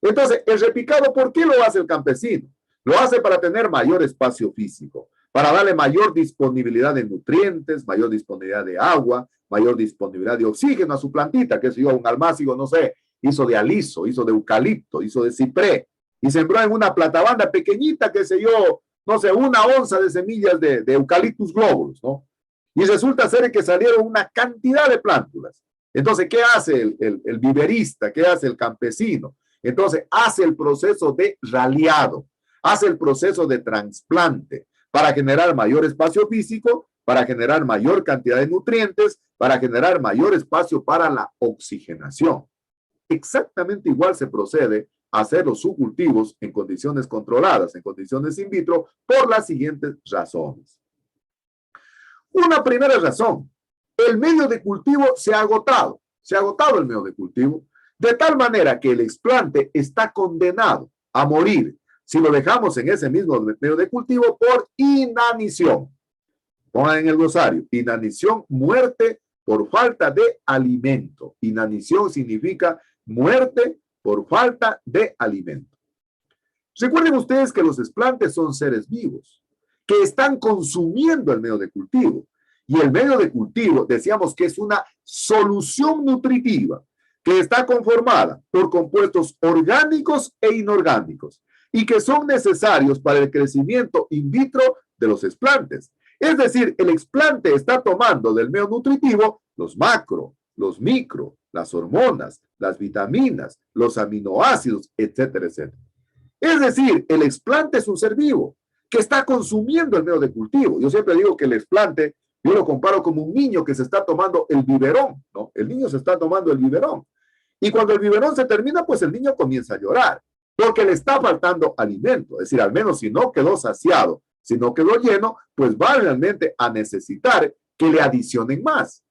Entonces, el repicado, ¿por qué lo hace el campesino? Lo hace para tener mayor espacio físico, para darle mayor disponibilidad de nutrientes, mayor disponibilidad de agua, mayor disponibilidad de oxígeno a su plantita, que si yo un almácigo, no sé, hizo de aliso, hizo de eucalipto, hizo de ciprés, y sembró en una platabanda pequeñita, que sé yo, no sé, 1 onza de semillas de Eucalyptus globulus, ¿no? Y resulta ser que salieron una cantidad de plántulas. Entonces, ¿qué hace el viverista? ¿Qué hace el campesino? Entonces, hace el proceso de raleado, hace el proceso de trasplante para generar mayor espacio físico, para generar mayor cantidad de nutrientes, para generar mayor espacio para la oxigenación. Exactamente igual se procede a hacer los subcultivos en condiciones controladas, en condiciones in vitro, por las siguientes razones. Una primera razón, el medio de cultivo se ha agotado el medio de cultivo, de tal manera que el explante está condenado a morir si lo dejamos en ese mismo medio de cultivo por inanición. Pongan en el glosario, inanición, muerte por falta de alimento. Inanición significa muerte por falta de alimento. Recuerden ustedes que los explantes son seres vivos que están consumiendo el medio de cultivo. Y el medio de cultivo, decíamos que es una solución nutritiva que está conformada por compuestos orgánicos e inorgánicos y que son necesarios para el crecimiento in vitro de los explantes. Es decir, el explante está tomando del medio nutritivo los macro, los micro, las hormonas, las vitaminas, los aminoácidos, etcétera, etcétera. Es decir, el explante es un ser vivo que está consumiendo el medio de cultivo. Yo siempre digo que el explante, yo lo comparo como un niño que se está tomando el biberón, ¿no? El niño se está tomando el biberón. Y cuando el biberón se termina, pues el niño comienza a llorar, porque le está faltando alimento. Es decir, al menos si no quedó saciado, si no quedó lleno, pues va realmente a necesitar que le adicionen más.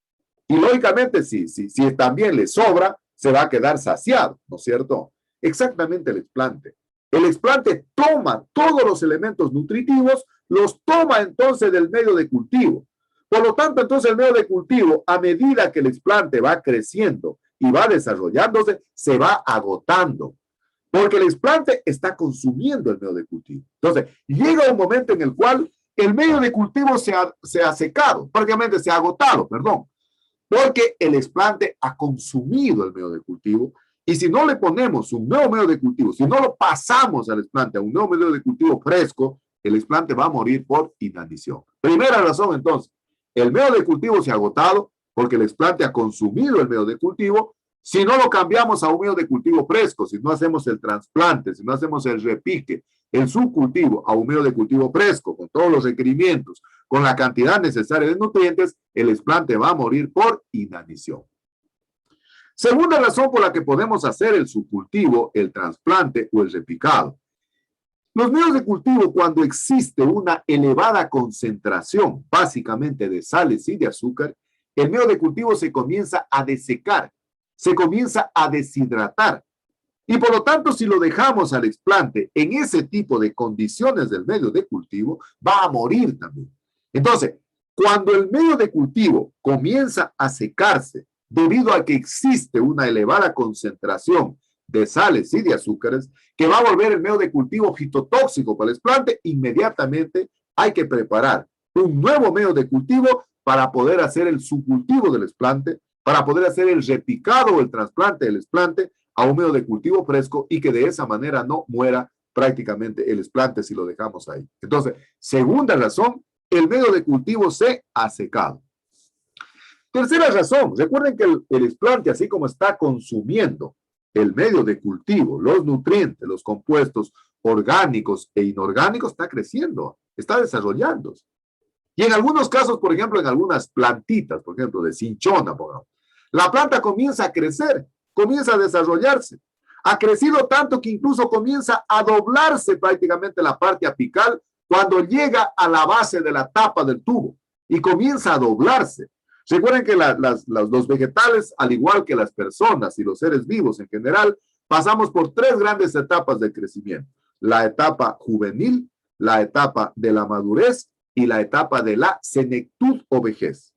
Y lógicamente, si también le sobra, se va a quedar saciado, ¿no es cierto? Exactamente el explante. El explante toma todos los elementos nutritivos, los toma entonces del medio de cultivo. Por lo tanto, entonces el medio de cultivo, a medida que el explante va creciendo y va desarrollándose, se va agotando. Porque el explante está consumiendo el medio de cultivo. Entonces, llega un momento en el cual el medio de cultivo se ha secado, prácticamente se ha agotado, perdón. Porque el explante ha consumido el medio de cultivo Y si no le ponemos un nuevo medio de cultivo, si no lo pasamos al explante a un nuevo medio de cultivo fresco, el explante va a morir por inanición. Primera razón, entonces, el medio de cultivo se ha agotado porque el explante ha consumido el medio de cultivo. Si no lo cambiamos a un medio de cultivo fresco, si no hacemos el trasplante, si no hacemos el repique, el subcultivo a un medio de cultivo fresco, con todos los requerimientos, con la cantidad necesaria de nutrientes, el explante va a morir por inanición. Segunda razón por la que podemos hacer el subcultivo, el trasplante o el repicado. Los medios de cultivo, cuando existe una elevada concentración, básicamente de sales y de azúcar, el medio de cultivo se comienza a desecar, se comienza a deshidratar. Y por lo tanto, si lo dejamos al explante en ese tipo de condiciones del medio de cultivo, va a morir también. Entonces, cuando el medio de cultivo comienza a secarse debido a que existe una elevada concentración de sales y de azúcares, que va a volver el medio de cultivo fitotóxico para el explante, inmediatamente hay que preparar un nuevo medio de cultivo para poder hacer el subcultivo del explante, para poder hacer el repicado o el trasplante del explante a un medio de cultivo fresco y que de esa manera no muera prácticamente el explante si lo dejamos ahí. Entonces, segunda razón, el medio de cultivo se ha secado. Tercera razón, recuerden que el explante, así como está consumiendo el medio de cultivo, los nutrientes, los compuestos orgánicos e inorgánicos, está creciendo, está desarrollándose. Y en algunos casos, por ejemplo, en algunas plantitas, por ejemplo, de cinchona, la planta comienza a crecer, comienza a desarrollarse. Ha crecido tanto que incluso comienza a doblarse prácticamente la parte apical cuando llega a la base de la tapa del tubo y comienza a doblarse. Recuerden que los vegetales, al igual que las personas y los seres vivos en general, pasamos por tres grandes etapas de crecimiento. La etapa juvenil, la etapa de la madurez y la etapa de la senectud o vejez.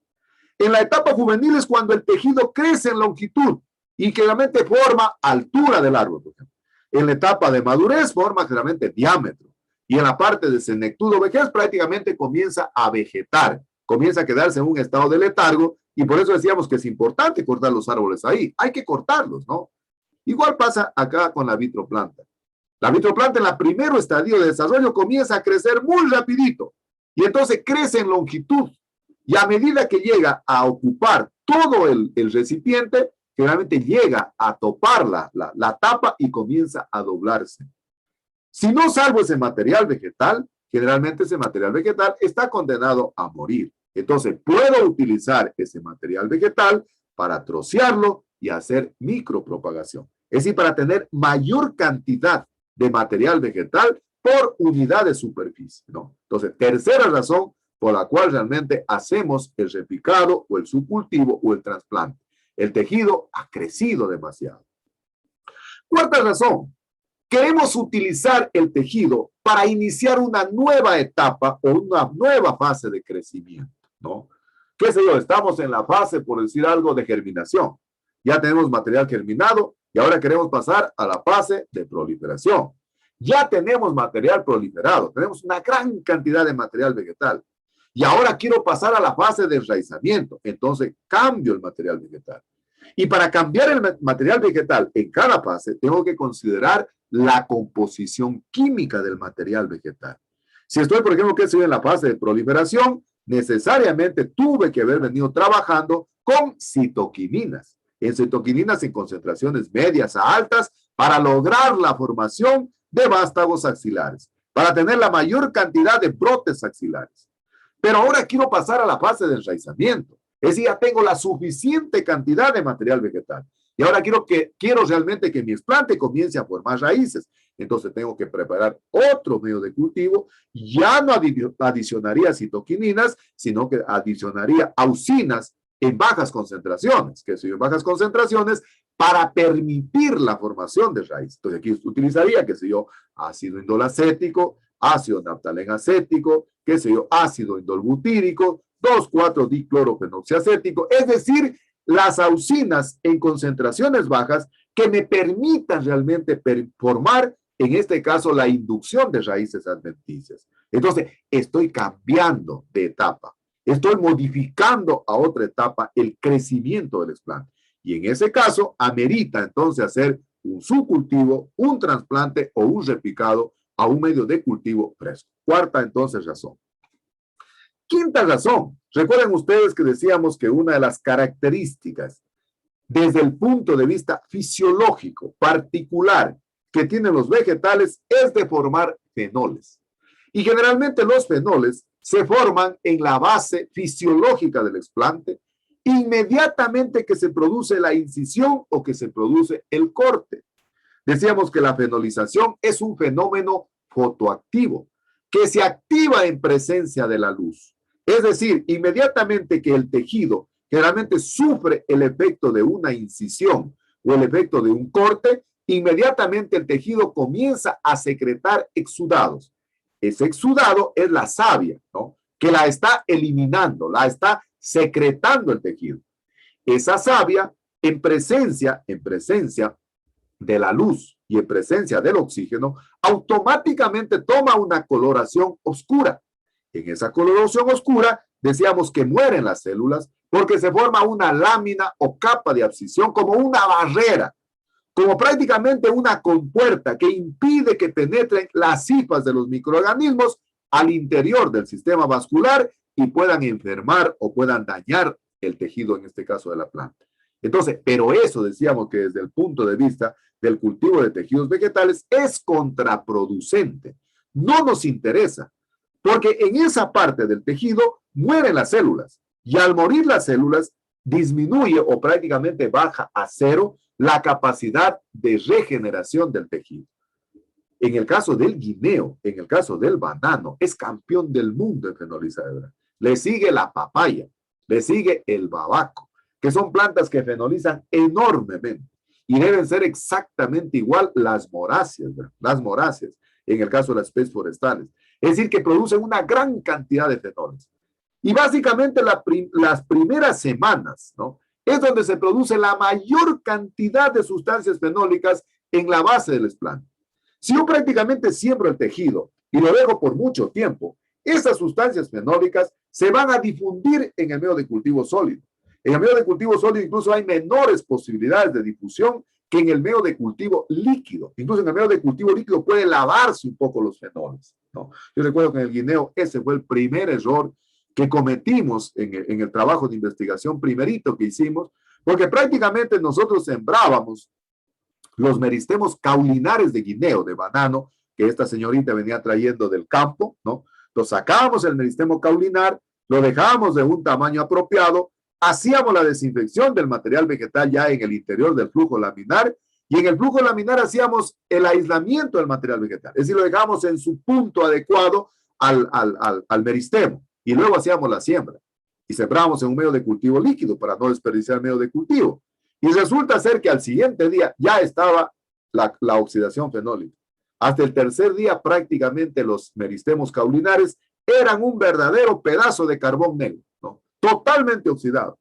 En la etapa juvenil es cuando el tejido crece en longitud y generalmente forma altura del árbol, por ejemplo. En la etapa de madurez forma generalmente diámetro. Y en la parte de senectud o vejez prácticamente comienza a vegetar, comienza a quedarse en un estado de letargo, y por eso decíamos que es importante cortar los árboles ahí. Hay que cortarlos, ¿no? Igual pasa acá con la vitroplanta. La vitroplanta en la primer estadio de desarrollo comienza a crecer muy rapidito, y entonces crece en longitud, y a medida que llega a ocupar todo el recipiente, generalmente llega a topar la tapa y comienza a doblarse. Si no salvo ese material vegetal, generalmente ese material vegetal está condenado a morir. Entonces, puedo utilizar ese material vegetal para trocearlo y hacer micropropagación. Es decir, para tener mayor cantidad de material vegetal por unidad de superficie, ¿no? Entonces, tercera razón por la cual realmente hacemos el repicado o el subcultivo o el trasplante. El tejido ha crecido demasiado. Cuarta razón, queremos utilizar el tejido para iniciar una nueva etapa o una nueva fase de crecimiento, ¿no? ¿Qué sé yo? Estamos en la fase, por decir algo, de germinación. Ya tenemos material germinado y ahora queremos pasar a la fase de proliferación. Ya tenemos material proliferado, tenemos una gran cantidad de material vegetal. Y ahora quiero pasar a la fase de enraizamiento. Entonces, cambio el material vegetal. Y para cambiar el material vegetal en cada fase, tengo que considerar la composición química del material vegetal. Si estoy, por ejemplo, que estoy en la fase de proliferación, necesariamente tuve que haber venido trabajando con citoquininas. En citoquininas en concentraciones medias a altas para lograr la formación de vástagos axilares, para tener la mayor cantidad de brotes axilares. Pero ahora quiero pasar a la fase de enraizamiento. Es decir, ya tengo la suficiente cantidad de material vegetal. Y ahora quiero realmente que mi explante comience a formar raíces. Entonces tengo que preparar otro medio de cultivo. Ya no adicionaría citoquininas, sino que adicionaría auxinas en bajas concentraciones, que son bajas concentraciones para permitir la formación de raíz. Entonces aquí utilizaría, qué sé yo, ácido indolacético, ácido naftalenacético, qué sé yo, ácido indolbutírico, 2,4-diclorofenoxiacético, es decir, las auxinas en concentraciones bajas que me permitan realmente formar, en este caso, la inducción de raíces adventicias. Entonces, estoy cambiando de etapa, estoy modificando a otra etapa el crecimiento del explante. Y en ese caso, amerita entonces hacer un subcultivo, un trasplante o un repicado a un medio de cultivo fresco. Cuarta entonces razón. Quinta razón. Recuerden ustedes que decíamos que una de las características desde el punto de vista fisiológico particular que tienen los vegetales es de formar fenoles. Y generalmente los fenoles se forman en la base fisiológica del explante inmediatamente que se produce la incisión o que se produce el corte. Decíamos que la fenolización es un fenómeno fotoactivo que se activa en presencia de la luz. Es decir, inmediatamente que el tejido generalmente sufre el efecto de una incisión o el efecto de un corte, inmediatamente el tejido comienza a secretar exudados. Ese exudado es la savia, ¿no?, que la está eliminando, la está secretando el tejido. Esa savia, en presencia de la luz y en presencia del oxígeno, automáticamente toma una coloración oscura. En esa coloración oscura, decíamos que mueren las células porque se forma una lámina o capa de abscisión como una barrera, como prácticamente una compuerta que impide que penetren las hifas de los microorganismos al interior del sistema vascular y puedan enfermar o puedan dañar el tejido, en este caso de la planta. Entonces, pero eso decíamos que desde el punto de vista del cultivo de tejidos vegetales es contraproducente. No nos interesa, porque en esa parte del tejido mueren las células y al morir las células disminuye o prácticamente baja a cero la capacidad de regeneración del tejido. En el caso del guineo, en el caso del banano, es campeón del mundo en fenolizadera. Le sigue la papaya, le sigue el babaco, que son plantas que fenolizan enormemente y deben ser exactamente igual las moráceas, en el caso de las especies forestales. Es decir, que producen una gran cantidad de fenoles. Y básicamente las primeras semanas, ¿no?, es donde se produce la mayor cantidad de sustancias fenólicas en la base del explante. Si yo prácticamente siembro el tejido y lo dejo por mucho tiempo, esas sustancias fenólicas se van a difundir en el medio de cultivo sólido. En el medio de cultivo sólido incluso hay menores posibilidades de difusión que en el medio de cultivo líquido. Incluso en el medio de cultivo líquido puede lavarse un poco los fenoles, ¿no? Yo recuerdo que en el guineo ese fue el primer error que cometimos en el trabajo de investigación primerito que hicimos, porque prácticamente nosotros sembrábamos los meristemos caulinares de guineo, de banano, que esta señorita venía trayendo del campo, ¿no? Lo sacábamos el meristemo caulinar, lo dejábamos de un tamaño apropiado, hacíamos la desinfección del material vegetal ya en el interior del flujo laminar, y en el flujo laminar hacíamos el aislamiento del material vegetal, es decir, lo dejábamos en su punto adecuado al meristemo, y luego hacíamos la siembra, y sembrábamos en un medio de cultivo líquido para no desperdiciar el medio de cultivo. Y resulta ser que al siguiente día ya estaba la oxidación fenólica. Hasta el tercer día prácticamente los meristemos caulinares eran un verdadero pedazo de carbón negro, ¿no?, totalmente oxidado.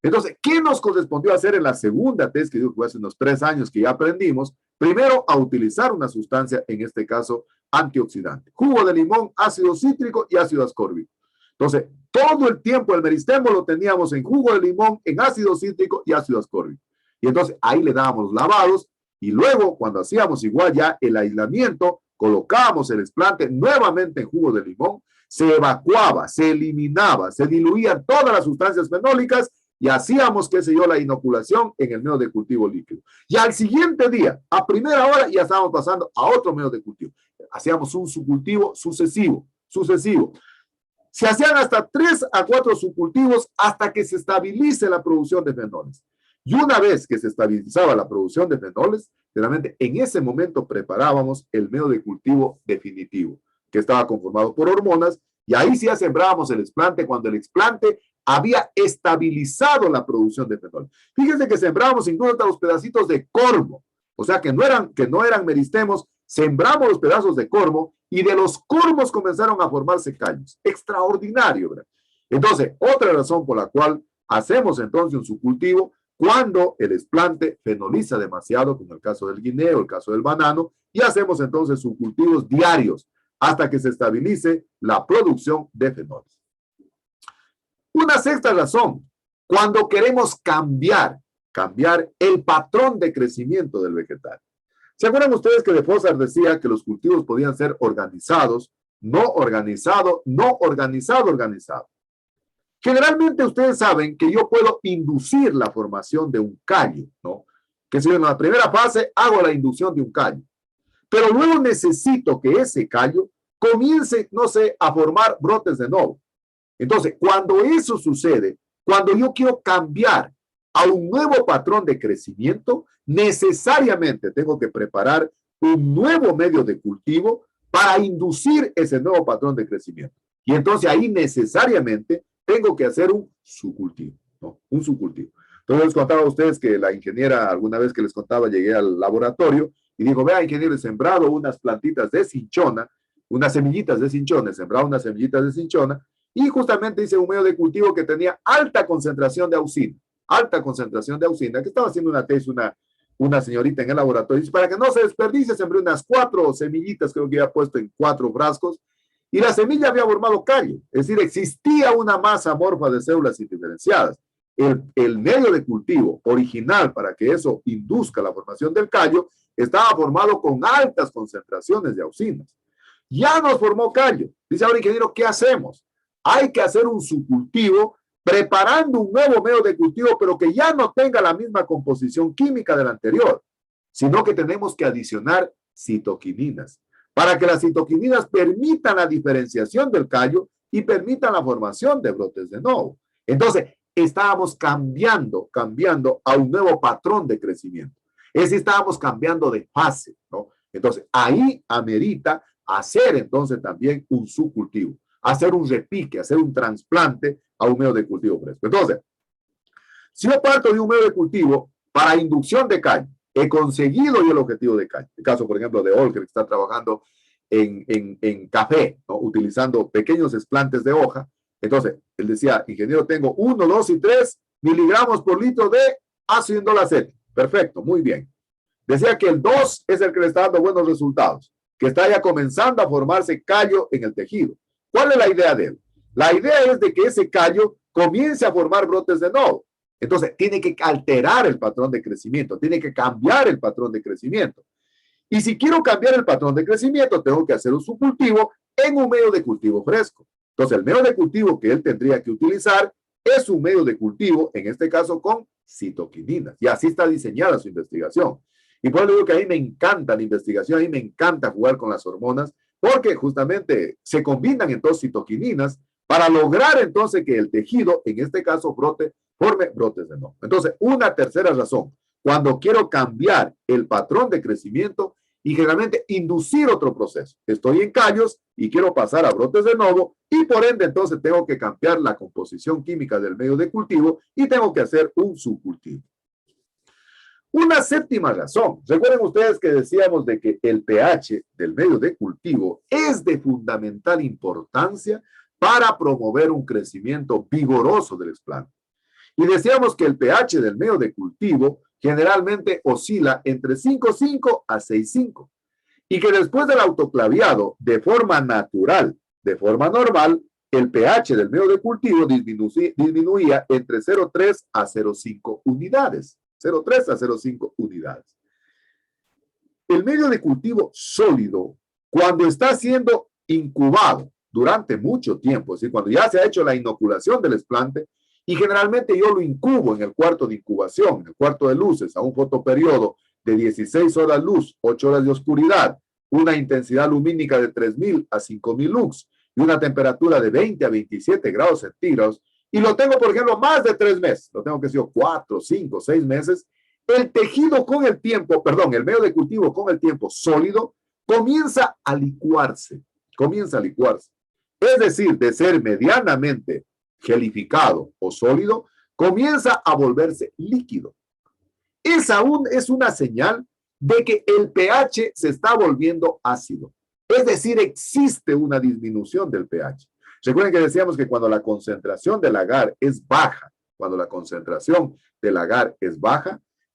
Entonces, ¿qué nos correspondió hacer en la segunda test que digo que fue hace unos 3 años que ya aprendimos? Primero, a utilizar una sustancia, en este caso, antioxidante. Jugo de limón, ácido cítrico y ácido ascórbico. Entonces, todo el tiempo el meristemo lo teníamos en jugo de limón, en ácido cítrico y ácido ascórbico. Y entonces ahí le dábamos los lavados y luego cuando hacíamos igual ya el aislamiento, colocábamos el explante nuevamente en jugo de limón, se evacuaba, se eliminaba, se diluían todas las sustancias fenólicas y hacíamos, qué sé yo, la inoculación en el medio de cultivo líquido. Y al siguiente día, a primera hora, ya estábamos pasando a otro medio de cultivo. Hacíamos un subcultivo sucesivo. Se hacían hasta 3 a 4 subcultivos hasta que se estabilice la producción de fenoles. Y una vez que se estabilizaba la producción de fenoles, realmente en ese momento preparábamos el medio de cultivo definitivo, que estaba conformado por hormonas, y ahí sí ya sembrábamos el explante cuando el explante había estabilizado la producción de fenoles. Fíjense que sembrábamos incluso hasta los pedacitos de cormo, o sea que no eran meristemos, sembramos los pedazos de cormo y de los cormos comenzaron a formarse caños. Extraordinario, ¿verdad? Entonces, otra razón por la cual hacemos entonces un subcultivo cuando el explante fenoliza demasiado, como el caso del guineo, el caso del banano, y hacemos entonces subcultivos diarios hasta que se estabilice la producción de fenoles. Una sexta razón, cuando queremos cambiar cambiar el patrón de crecimiento del vegetal. ¿Se acuerdan ustedes que de Fossard decía que los cultivos podían ser organizados, no organizado, no organizado, organizado? Generalmente ustedes saben que yo puedo inducir la formación de un callo, ¿no? Que si en la primera fase hago la inducción de un callo, pero luego necesito que ese callo comience, no sé, a formar brotes de nuevo. Entonces, cuando eso sucede, cuando yo quiero cambiar a un nuevo patrón de crecimiento, necesariamente tengo que preparar un nuevo medio de cultivo para inducir ese nuevo patrón de crecimiento. Y entonces ahí necesariamente tengo que hacer un subcultivo, ¿no? Un subcultivo. Entonces les contaba a ustedes que la ingeniera, alguna vez que les contaba, llegué al laboratorio y dijo, vea, ingeniero, he sembrado unas plantitas de cinchona, unas semillitas de cinchona, he sembrado unas semillitas de cinchona, y justamente hice un medio de cultivo que tenía alta concentración de auxina, que estaba haciendo una tesis, una señorita en el laboratorio, y para que no se desperdicie, sembré unas 4 semillitas, creo que había puesto en 4 frascos, y la semilla había formado callo, es decir, existía una masa amorfa de células indiferenciadas. El medio de cultivo original para que eso induzca la formación del callo estaba formado con altas concentraciones de auxinas. Ya nos formó callo. Dice ahora, ingeniero, ¿qué hacemos? Hay que hacer un subcultivo preparando un nuevo medio de cultivo, pero que ya no tenga la misma composición química del anterior, sino que tenemos que adicionar citoquininas, para que las citoquininas permitan la diferenciación del callo y permitan la formación de brotes de nuevo. Entonces, estábamos cambiando a un nuevo patrón de crecimiento. Es decir, estábamos cambiando de fase, ¿no? Entonces, ahí amerita hacer entonces también un subcultivo, hacer un repique, hacer un trasplante a un medio de cultivo fresco. Entonces, si yo parto de un medio de cultivo para inducción de callo, he conseguido yo el objetivo de callo. El caso, por ejemplo, de Olker, que está trabajando en café, ¿no? Utilizando pequeños desplantes de hoja. Entonces, él decía, ingeniero, tengo 1, 2 y 3 miligramos por litro de ácido indolacético. Perfecto, muy bien. Decía que el 2 es el que le está dando buenos resultados, que está ya comenzando a formarse callo en el tejido. ¿Cuál es la idea de él? La idea es de que ese callo comience a formar brotes de nuevo. Entonces, tiene que alterar el patrón de crecimiento, tiene que cambiar el patrón de crecimiento. Y si quiero cambiar el patrón de crecimiento, tengo que hacer un subcultivo en un medio de cultivo fresco. Entonces, el medio de cultivo que él tendría que utilizar es un medio de cultivo, en este caso con citoquininas. Y así está diseñada su investigación. Y por eso digo que a mí me encanta la investigación, a mí me encanta jugar con las hormonas, porque justamente se combinan entonces citoquininas para lograr entonces que el tejido, en este caso, forme brotes de nuevo. Entonces, una tercera razón, cuando quiero cambiar el patrón de crecimiento y generalmente inducir otro proceso. Estoy en callos y quiero pasar a brotes de nuevo y por ende entonces tengo que cambiar la composición química del medio de cultivo y tengo que hacer un subcultivo. Una séptima razón. Recuerden ustedes que decíamos de que el pH del medio de cultivo es de fundamental importancia para promover un crecimiento vigoroso del planta. Y decíamos que el pH del medio de cultivo generalmente oscila entre 5,5 a 6,5 y que después del autoclaviado, de forma natural, de forma normal, el pH del medio de cultivo disminuía entre 0,3 a 0,5 unidades. 0,3 a 0,5 unidades. El medio de cultivo sólido, cuando está siendo incubado durante mucho tiempo, es decir, cuando ya se ha hecho la inoculación del esplante, y generalmente yo lo incubo en el cuarto de incubación, en el cuarto de luces, a un fotoperiodo de 16 horas luz, 8 horas de oscuridad, una intensidad lumínica de 3,000 a 5,000 lux y una temperatura de 20 a 27 grados centígrados, y lo tengo, por ejemplo, más de 3 meses, lo tengo que ser 4, 5, 6 meses, el tejido con el tiempo, perdón, el medio de cultivo con el tiempo sólido, comienza a licuarse. Es decir, de ser medianamente gelificado o sólido, comienza a volverse líquido. Esa es una señal de que el pH se está volviendo ácido. Es decir, existe una disminución del pH. Recuerden que decíamos que cuando la concentración del agar es baja,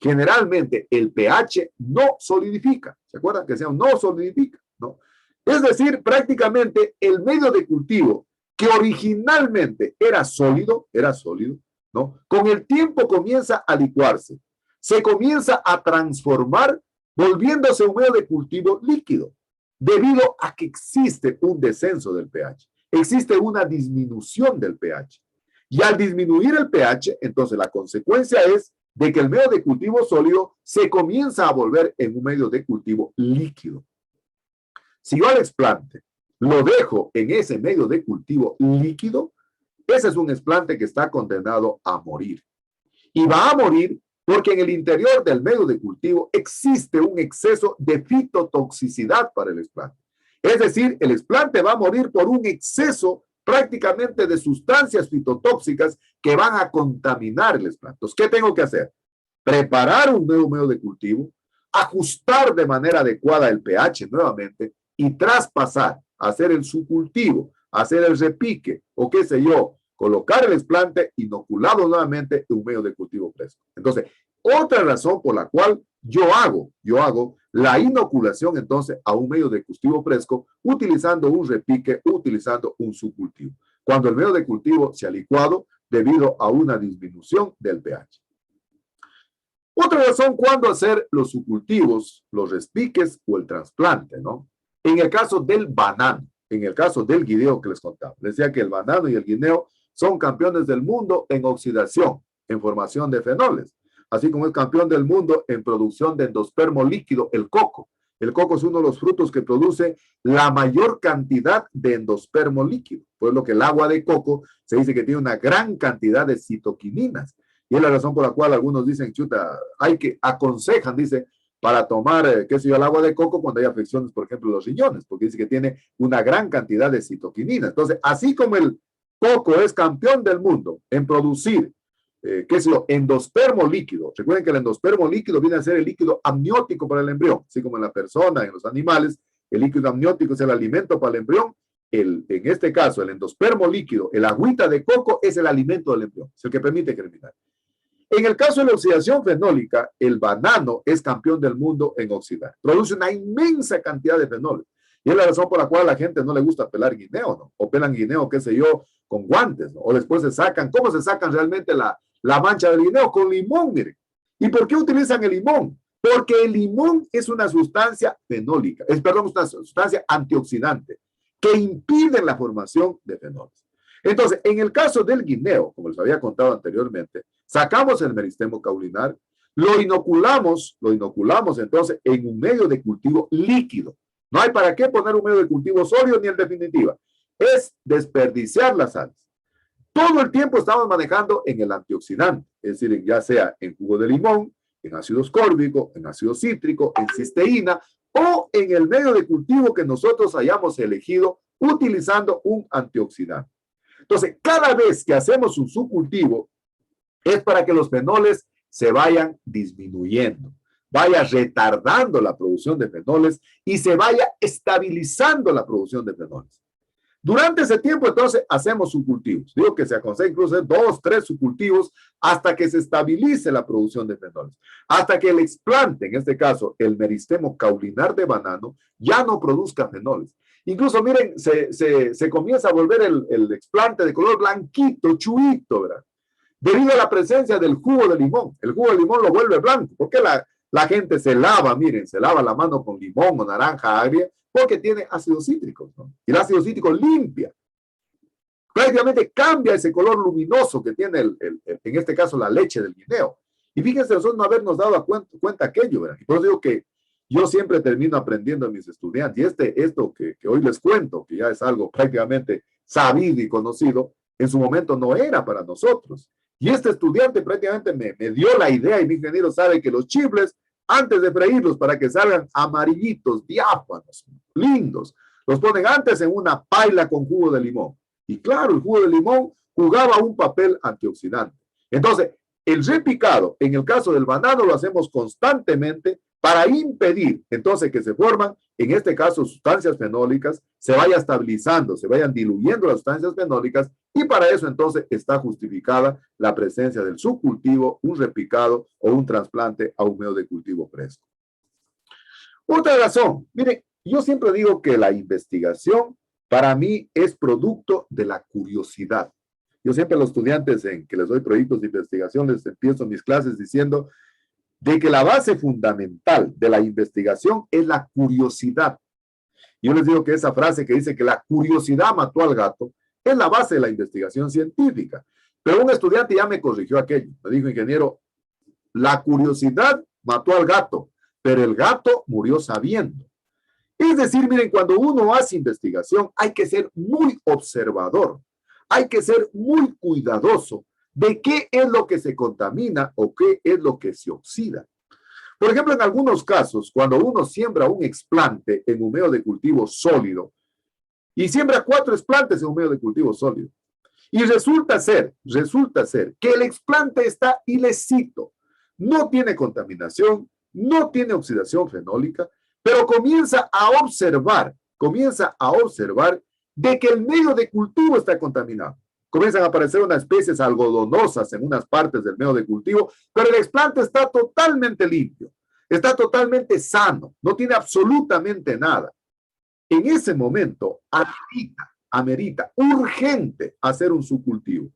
generalmente el pH no solidifica. ¿Se acuerdan que decíamos no solidifica? ¿No? Es decir, prácticamente el medio de cultivo que originalmente era sólido, ¿no? Con el tiempo comienza a licuarse, se comienza a transformar, volviéndose un medio de cultivo líquido, debido a que existe un descenso del pH, existe una disminución del pH. Y al disminuir el pH, entonces la consecuencia es de que el medio de cultivo sólido se comienza a volver en un medio de cultivo líquido. Si yo al explante lo dejo en ese medio de cultivo líquido, ese es un explante que está condenado a morir. Y va a morir porque en el interior del medio de cultivo existe un exceso de fitotoxicidad para el explante. Es decir, el explante va a morir por un exceso prácticamente de sustancias fitotóxicas que van a contaminar el explante. Entonces, ¿qué tengo que hacer? Preparar un nuevo medio de cultivo, ajustar de manera adecuada el pH nuevamente y traspasar, hacer el subcultivo, hacer el repique o qué sé yo, colocar el explante inoculado nuevamente en un medio de cultivo fresco. Entonces, otra razón por la cual yo hago la inoculación entonces a un medio de cultivo fresco utilizando un repique, utilizando un subcultivo. Cuando el medio de cultivo se ha licuado debido a una disminución del pH. Otra razón cuando hacer los subcultivos, los respiques o el trasplante, ¿no? En el caso del banano, en el caso del guineo que les contaba, les decía que el banano y el guineo son campeones del mundo en oxidación, en formación de fenoles, así como es campeón del mundo en producción de endospermo líquido, el coco. El coco es uno de los frutos que produce la mayor cantidad de endospermo líquido. Por lo que el agua de coco se dice que tiene una gran cantidad de citoquininas. Y es la razón por la cual algunos dicen, chuta, aconsejan, dice, para tomar, qué sé yo, el agua de coco cuando hay afecciones, por ejemplo, los riñones, porque dice que tiene una gran cantidad de citoquininas. Entonces, así como el coco es campeón del mundo en producir, qué sé yo, endospermo líquido. Recuerden que el endospermo líquido viene a ser el líquido amniótico para el embrión, así como en la persona, en los animales, el líquido amniótico es el alimento para el embrión. En este caso, el endospermo líquido, el agüita de coco, es el alimento del embrión, es el que permite germinar. En el caso de la oxidación fenólica, el banano es campeón del mundo en oxidar. Produce una inmensa cantidad de fenoles. Y es la razón por la cual a la gente no le gusta pelar guineo, ¿no? O pelan guineo, qué sé yo, con guantes, ¿no? O después se sacan, ¿cómo se sacan realmente la mancha del guineo? Con limón, miren. ¿Y por qué utilizan el limón? Porque el limón es una sustancia fenólica, es una sustancia antioxidante que impide la formación de fenoles. Entonces, en el caso del guineo, como les había contado anteriormente, sacamos el meristemo caulinar, lo inoculamos entonces en un medio de cultivo líquido. No hay para qué poner un medio de cultivo sólido ni en definitiva. Es desperdiciar las sales. Todo el tiempo estamos manejando en el antioxidante, es decir, ya sea en jugo de limón, en ácido ascórbico, en ácido cítrico, en cisteína o en el medio de cultivo que nosotros hayamos elegido utilizando un antioxidante. Entonces, cada vez que hacemos un subcultivo es para que los fenoles se vayan disminuyendo, vaya retardando la producción de fenoles y se vaya estabilizando la producción de fenoles. Durante ese tiempo, entonces, hacemos subcultivos. Digo que se aconseja incluso hacer 2, 3 subcultivos hasta que se estabilice la producción de fenoles. Hasta que el explante, en este caso, el meristemo caulinar de banano, ya no produzca fenoles. Incluso, miren, se comienza a volver el explante de color blanquito, chuito, ¿verdad? Debido a la presencia del jugo de limón. El jugo de limón lo vuelve blanco. ¿Por qué la gente se lava, miren, se lava la mano con limón o naranja agria? Porque tiene ácido cítrico, ¿no? Y el ácido cítrico limpia. Prácticamente cambia ese color luminoso que tiene, en este caso, la leche del guineo. Y fíjense, nosotros no habernos dado cuenta aquello, ¿verdad? Y por eso digo que yo siempre termino aprendiendo a mis estudiantes. Y esto que hoy les cuento, que ya es algo prácticamente sabido y conocido, en su momento no era para nosotros. Y este estudiante prácticamente me dio la idea, y mi ingeniero sabe que los chifles, antes de freírlos para que salgan amarillitos, diáfanos, lindos, los ponen antes en una paila con jugo de limón. Y claro, el jugo de limón jugaba un papel antioxidante. Entonces, el repicado, en el caso del banano, lo hacemos constantemente para impedir, entonces, que se forman, en este caso, sustancias fenólicas, se vaya estabilizando, se vayan diluyendo las sustancias fenólicas, y para eso, entonces, está justificada la presencia del subcultivo, un repicado o un trasplante a un medio de cultivo fresco. Otra razón, miren, yo siempre digo que la investigación, para mí, es producto de la curiosidad. Yo siempre a los estudiantes en que les doy proyectos de investigación, les empiezo mis clases diciendo de que la base fundamental de la investigación es la curiosidad. Yo les digo que esa frase que dice que la curiosidad mató al gato es la base de la investigación científica. Pero un estudiante ya me corrigió aquello. Me dijo, ingeniero, la curiosidad mató al gato, pero el gato murió sabiendo. Es decir, miren, cuando uno hace investigación hay que ser muy observador, hay que ser muy cuidadoso de qué es lo que se contamina o qué es lo que se oxida. Por ejemplo, en algunos casos, cuando uno siembra un explante en un medio de cultivo sólido y siembra 4 explantes en un medio de cultivo sólido, y resulta ser que el explante está ilecito, no tiene contaminación, no tiene oxidación fenólica, pero comienza a observar de que el medio de cultivo está contaminado. Comienzan a aparecer unas especies algodonosas en unas partes del medio de cultivo, pero el explante está totalmente limpio, está totalmente sano, no tiene absolutamente nada. En ese momento, amerita urgente hacer un subcultivo.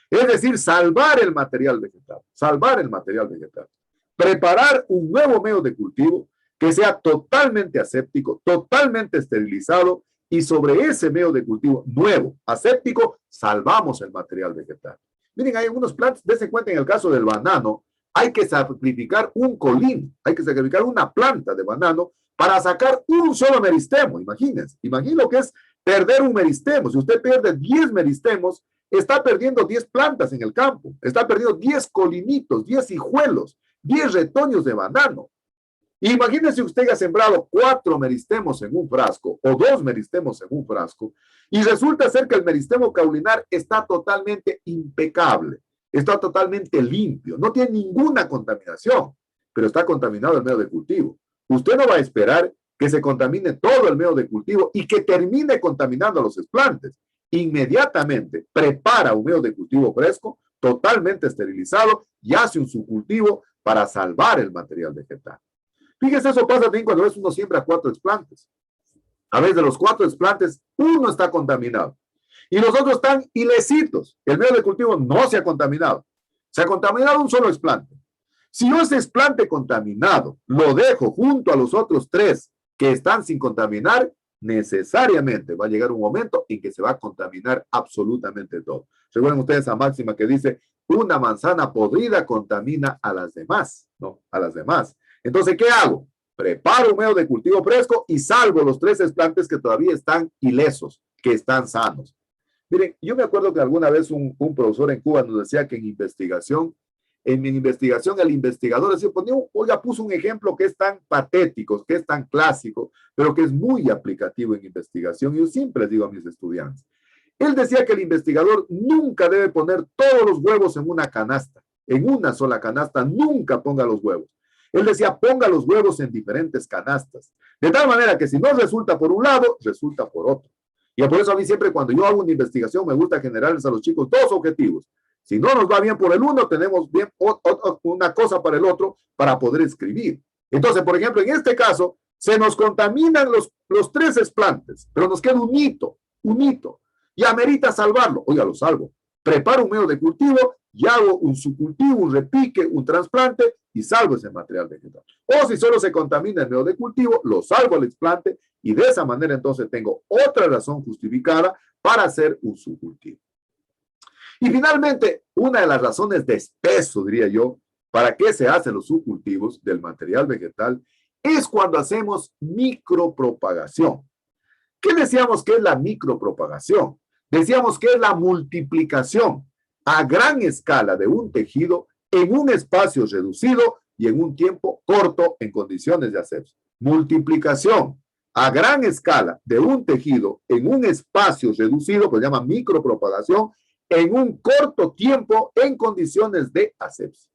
Es decir, salvar el material vegetal, preparar un nuevo medio de cultivo que sea totalmente aséptico, totalmente esterilizado, y sobre ese medio de cultivo nuevo, aséptico, salvamos el material vegetal. Miren, hay algunos plantas, dense cuenta en el caso del banano, hay que sacrificar un colín, hay que sacrificar una planta de banano para sacar un solo meristemo, imagínense. Imaginen lo que es perder un meristemo. Si usted pierde 10 meristemos, está perdiendo 10 plantas en el campo, está perdiendo 10 colinitos, 10 hijuelos, 10 retoños de banano. Imagínense usted ha sembrado 4 meristemos en un frasco o 2 meristemos en un frasco y resulta ser que el meristemo caulinar está totalmente impecable, está totalmente limpio, no tiene ninguna contaminación, pero está contaminado el medio de cultivo. Usted no va a esperar que se contamine todo el medio de cultivo y que termine contaminando los explantes. Inmediatamente prepara un medio de cultivo fresco, totalmente esterilizado y hace un subcultivo para salvar el material vegetal. Fíjese, eso pasa también cuando uno siembra 4 explantes. A veces de los 4 explantes, uno está contaminado y los otros están ilecitos. El medio de cultivo no se ha contaminado. Se ha contaminado un solo explante. Si yo ese explante contaminado lo dejo junto a los otros 3 que están sin contaminar, necesariamente va a llegar un momento en que se va a contaminar absolutamente todo. Recuerden ustedes esa máxima que dice, una manzana podrida contamina a las demás, ¿no? A las demás. Entonces, ¿qué hago? Preparo un medio de cultivo fresco y salvo los 3 explantes que todavía están ilesos, que están sanos. Miren, yo me acuerdo que alguna vez un profesor en Cuba nos decía que en mi investigación el investigador decía, oiga, puso un ejemplo que es tan patético, que es tan clásico, pero que es muy aplicativo en investigación. Yo siempre digo a mis estudiantes. Él decía que el investigador nunca debe poner todos los huevos en una canasta, en una sola canasta, nunca ponga los huevos. Él decía, ponga los huevos en diferentes canastas, de tal manera que si no resulta por un lado, resulta por otro. Y por eso a mí siempre cuando yo hago una investigación me gusta generarles a los chicos 2 objetivos. Si no nos va bien por el uno, tenemos bien una cosa para el otro para poder escribir. Entonces, por ejemplo, en este caso, se nos contaminan los 3 explantes, pero nos queda un hito, y amerita salvarlo. Oiga, lo salvo. Preparo un medio de cultivo y hago un subcultivo, un repique, un trasplante y salvo ese material vegetal. O si solo se contamina el medio de cultivo, lo salvo al explante y de esa manera entonces tengo otra razón justificada para hacer un subcultivo. Y finalmente, una de las razones de peso, diría yo, para qué se hacen los subcultivos del material vegetal es cuando hacemos micropropagación. ¿Qué decíamos que es la micropropagación? Decíamos que es la multiplicación a gran escala de un tejido en un espacio reducido y en un tiempo corto en condiciones de asepsia. Multiplicación a gran escala de un tejido en un espacio reducido, pues se llama micropropagación, en un corto tiempo en condiciones de asepsia.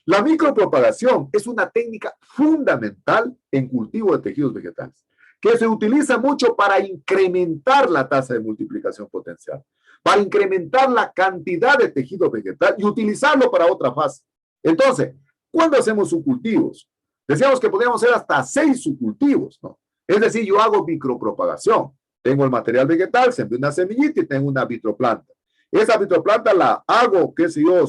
La micropropagación es una técnica fundamental en cultivo de tejidos vegetales, que se utiliza mucho para incrementar la tasa de multiplicación potencial, para incrementar la cantidad de tejido vegetal y utilizarlo para otra fase. Entonces, ¿cuándo hacemos subcultivos? Decíamos que podíamos hacer hasta 6 subcultivos, ¿no? Es decir, yo hago micropropagación. Tengo el material vegetal, sembré una semillita y tengo una vitroplanta. Esa fitoplanta la hago, qué sé yo,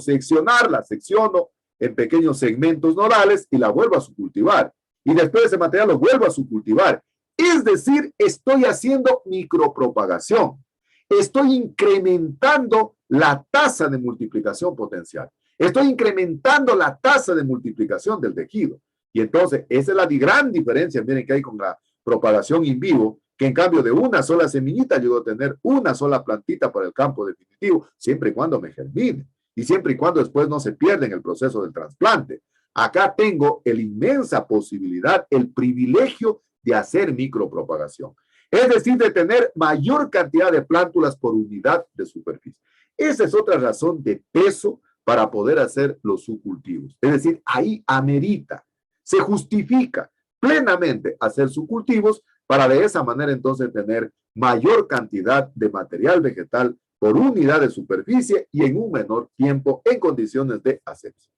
la secciono en pequeños segmentos nodales y la vuelvo a subcultivar. Y después ese material lo vuelvo a subcultivar. Es decir, estoy haciendo micropropagación. Estoy incrementando la tasa de multiplicación potencial. Estoy incrementando la tasa de multiplicación del tejido. Y entonces, esa es la gran diferencia, miren, que hay con la propagación in vivo, que en cambio de una sola semillita llego a tener una sola plantita para el campo definitivo, siempre y cuando me germine. Y siempre y cuando después no se pierda en el proceso del trasplante. Acá tengo la inmensa posibilidad, el privilegio de hacer micropropagación. Es decir, de tener mayor cantidad de plántulas por unidad de superficie. Esa es otra razón de peso para poder hacer los subcultivos. Es decir, ahí amerita, se justifica plenamente hacer subcultivos para de esa manera entonces tener mayor cantidad de material vegetal por unidad de superficie y en un menor tiempo en condiciones de asepsia.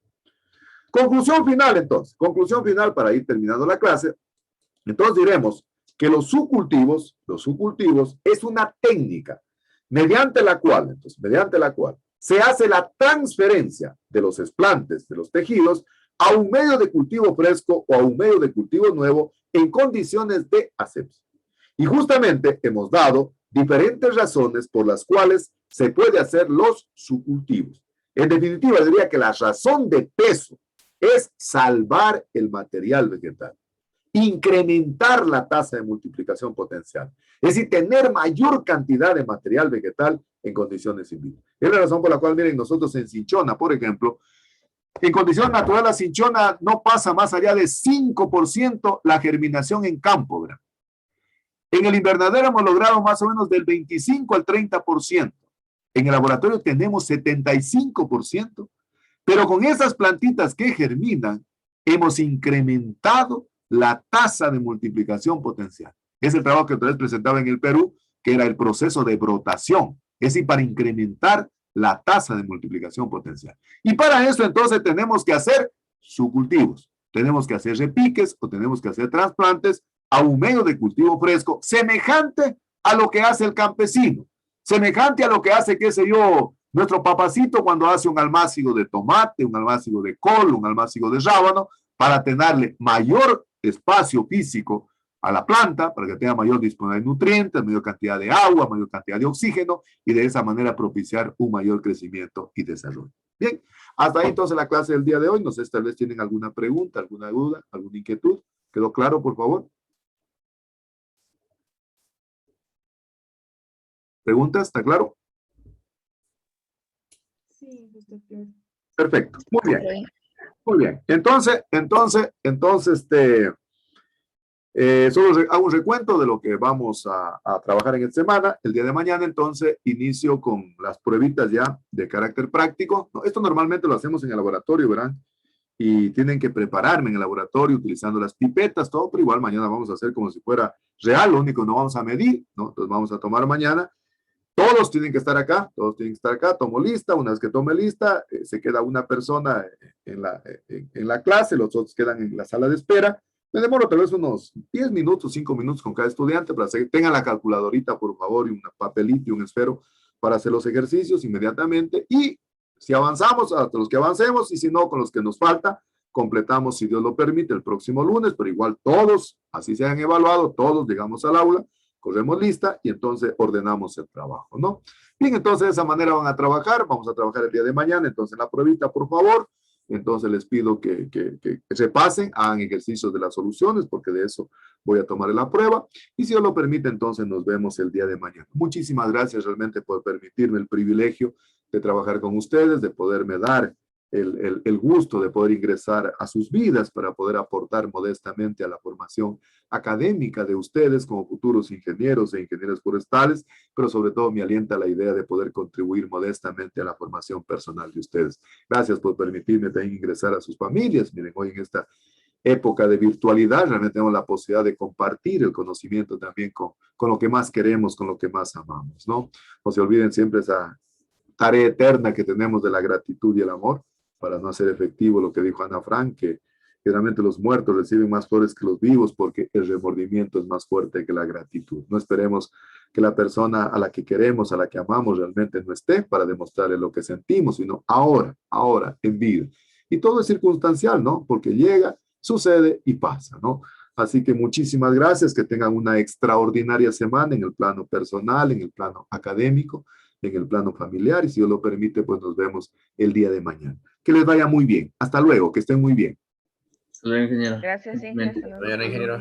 Conclusión final entonces, conclusión final para ir terminando la clase. Entonces diremos que los subcultivos es una técnica mediante la cual se hace la transferencia de los explantes, de los tejidos, a un medio de cultivo fresco o a un medio de cultivo nuevo en condiciones de asepsia. Y justamente hemos dado diferentes razones por las cuales se puede hacer los subcultivos. En definitiva, diría que la razón de peso es salvar el material vegetal, incrementar la tasa de multiplicación potencial, es decir, tener mayor cantidad de material vegetal en condiciones in vivo. Es la razón por la cual, miren, nosotros en Cinchona, por ejemplo, en condiciones naturales, la cinchona no pasa más allá de 5% la germinación en campo, ¿verdad? En el invernadero hemos logrado más o menos del 25 al 30%. En el laboratorio tenemos 75%, pero con esas plantitas que germinan, hemos incrementado la tasa de multiplicación potencial. Es el trabajo que otra vez presentaba en el Perú, que era el proceso de brotación, es decir, para incrementar la tasa de multiplicación potencial. Y para eso entonces tenemos que hacer subcultivos, tenemos que hacer repiques o tenemos que hacer trasplantes a un medio de cultivo fresco, semejante a lo que hace el campesino, semejante a lo que hace, qué sé yo, nuestro papacito cuando hace un almácigo de tomate, un almácigo de col, un almácigo de rábano, para tenerle mayor espacio físico a la planta, para que tenga mayor disponibilidad de nutrientes, mayor cantidad de agua, mayor cantidad de oxígeno, y de esa manera propiciar un mayor crecimiento y desarrollo. Bien, hasta ahí entonces la clase del día de hoy. No sé si tal vez tienen alguna pregunta, alguna duda, alguna inquietud. ¿Quedó claro, por favor? ¿Preguntas? ¿Está claro? Sí, está claro. Perfecto, muy bien. Muy bien. Entonces, solo hago un recuento de lo que vamos a trabajar en esta semana. El día de mañana, entonces, inicio con las pruebitas ya de carácter práctico. No, esto normalmente lo hacemos en el laboratorio, ¿verdad? Y tienen que prepararme en el laboratorio utilizando las pipetas, todo, pero igual mañana vamos a hacer como si fuera real, lo único que no vamos a medir, ¿no? Entonces vamos a tomar mañana. Todos tienen que estar acá, tomo lista, una vez que tome lista, se queda una persona en la clase, los otros quedan en la sala de espera. Me demoro tal vez unos 10 minutos, 5 minutos con cada estudiante para que tengan la calculadorita, por favor, y un papelito y un esfero para hacer los ejercicios inmediatamente. Y si avanzamos, hasta los que avancemos, y si no, con los que nos falta, completamos, si Dios lo permite, el próximo lunes, pero igual todos, así se han evaluado, todos llegamos al aula, corremos lista y entonces ordenamos el trabajo, ¿no? Bien, entonces de esa manera van a trabajar, vamos a trabajar el día de mañana, entonces la pruebita, por favor. Entonces les pido que se pasen, hagan ejercicios de las soluciones, porque de eso voy a tomar la prueba. Y si Dios lo permite, entonces nos vemos el día de mañana. Muchísimas gracias realmente por permitirme el privilegio de trabajar con ustedes, de poderme dar el gusto de poder ingresar a sus vidas para poder aportar modestamente a la formación académica de ustedes como futuros ingenieros e ingenieros forestales, pero sobre todo me alienta la idea de poder contribuir modestamente a la formación personal de ustedes. Gracias por permitirme también ingresar a sus familias. Miren, hoy en esta época de virtualidad realmente tenemos la posibilidad de compartir el conocimiento también con lo que más queremos, con lo que más amamos, ¿no? No se olviden siempre esa tarea eterna que tenemos de la gratitud y el amor, para no hacer efectivo lo que dijo Ana Frank, que Generalmente los muertos reciben más flores que los vivos porque el remordimiento es más fuerte que la gratitud. No esperemos que la persona a la que queremos, a la que amamos, realmente no esté para demostrarle lo que sentimos, sino ahora, en vida. Y todo es circunstancial, ¿no? Porque llega, sucede y pasa, ¿no? Así que muchísimas gracias, que tengan una extraordinaria semana en el plano personal, en el plano académico, en el plano familiar, y si Dios lo permite, pues nos vemos el día de mañana. Que les vaya muy bien. Hasta luego, que estén muy bien. Ingeniero. Gracias, sí. Mañana, ingeniero.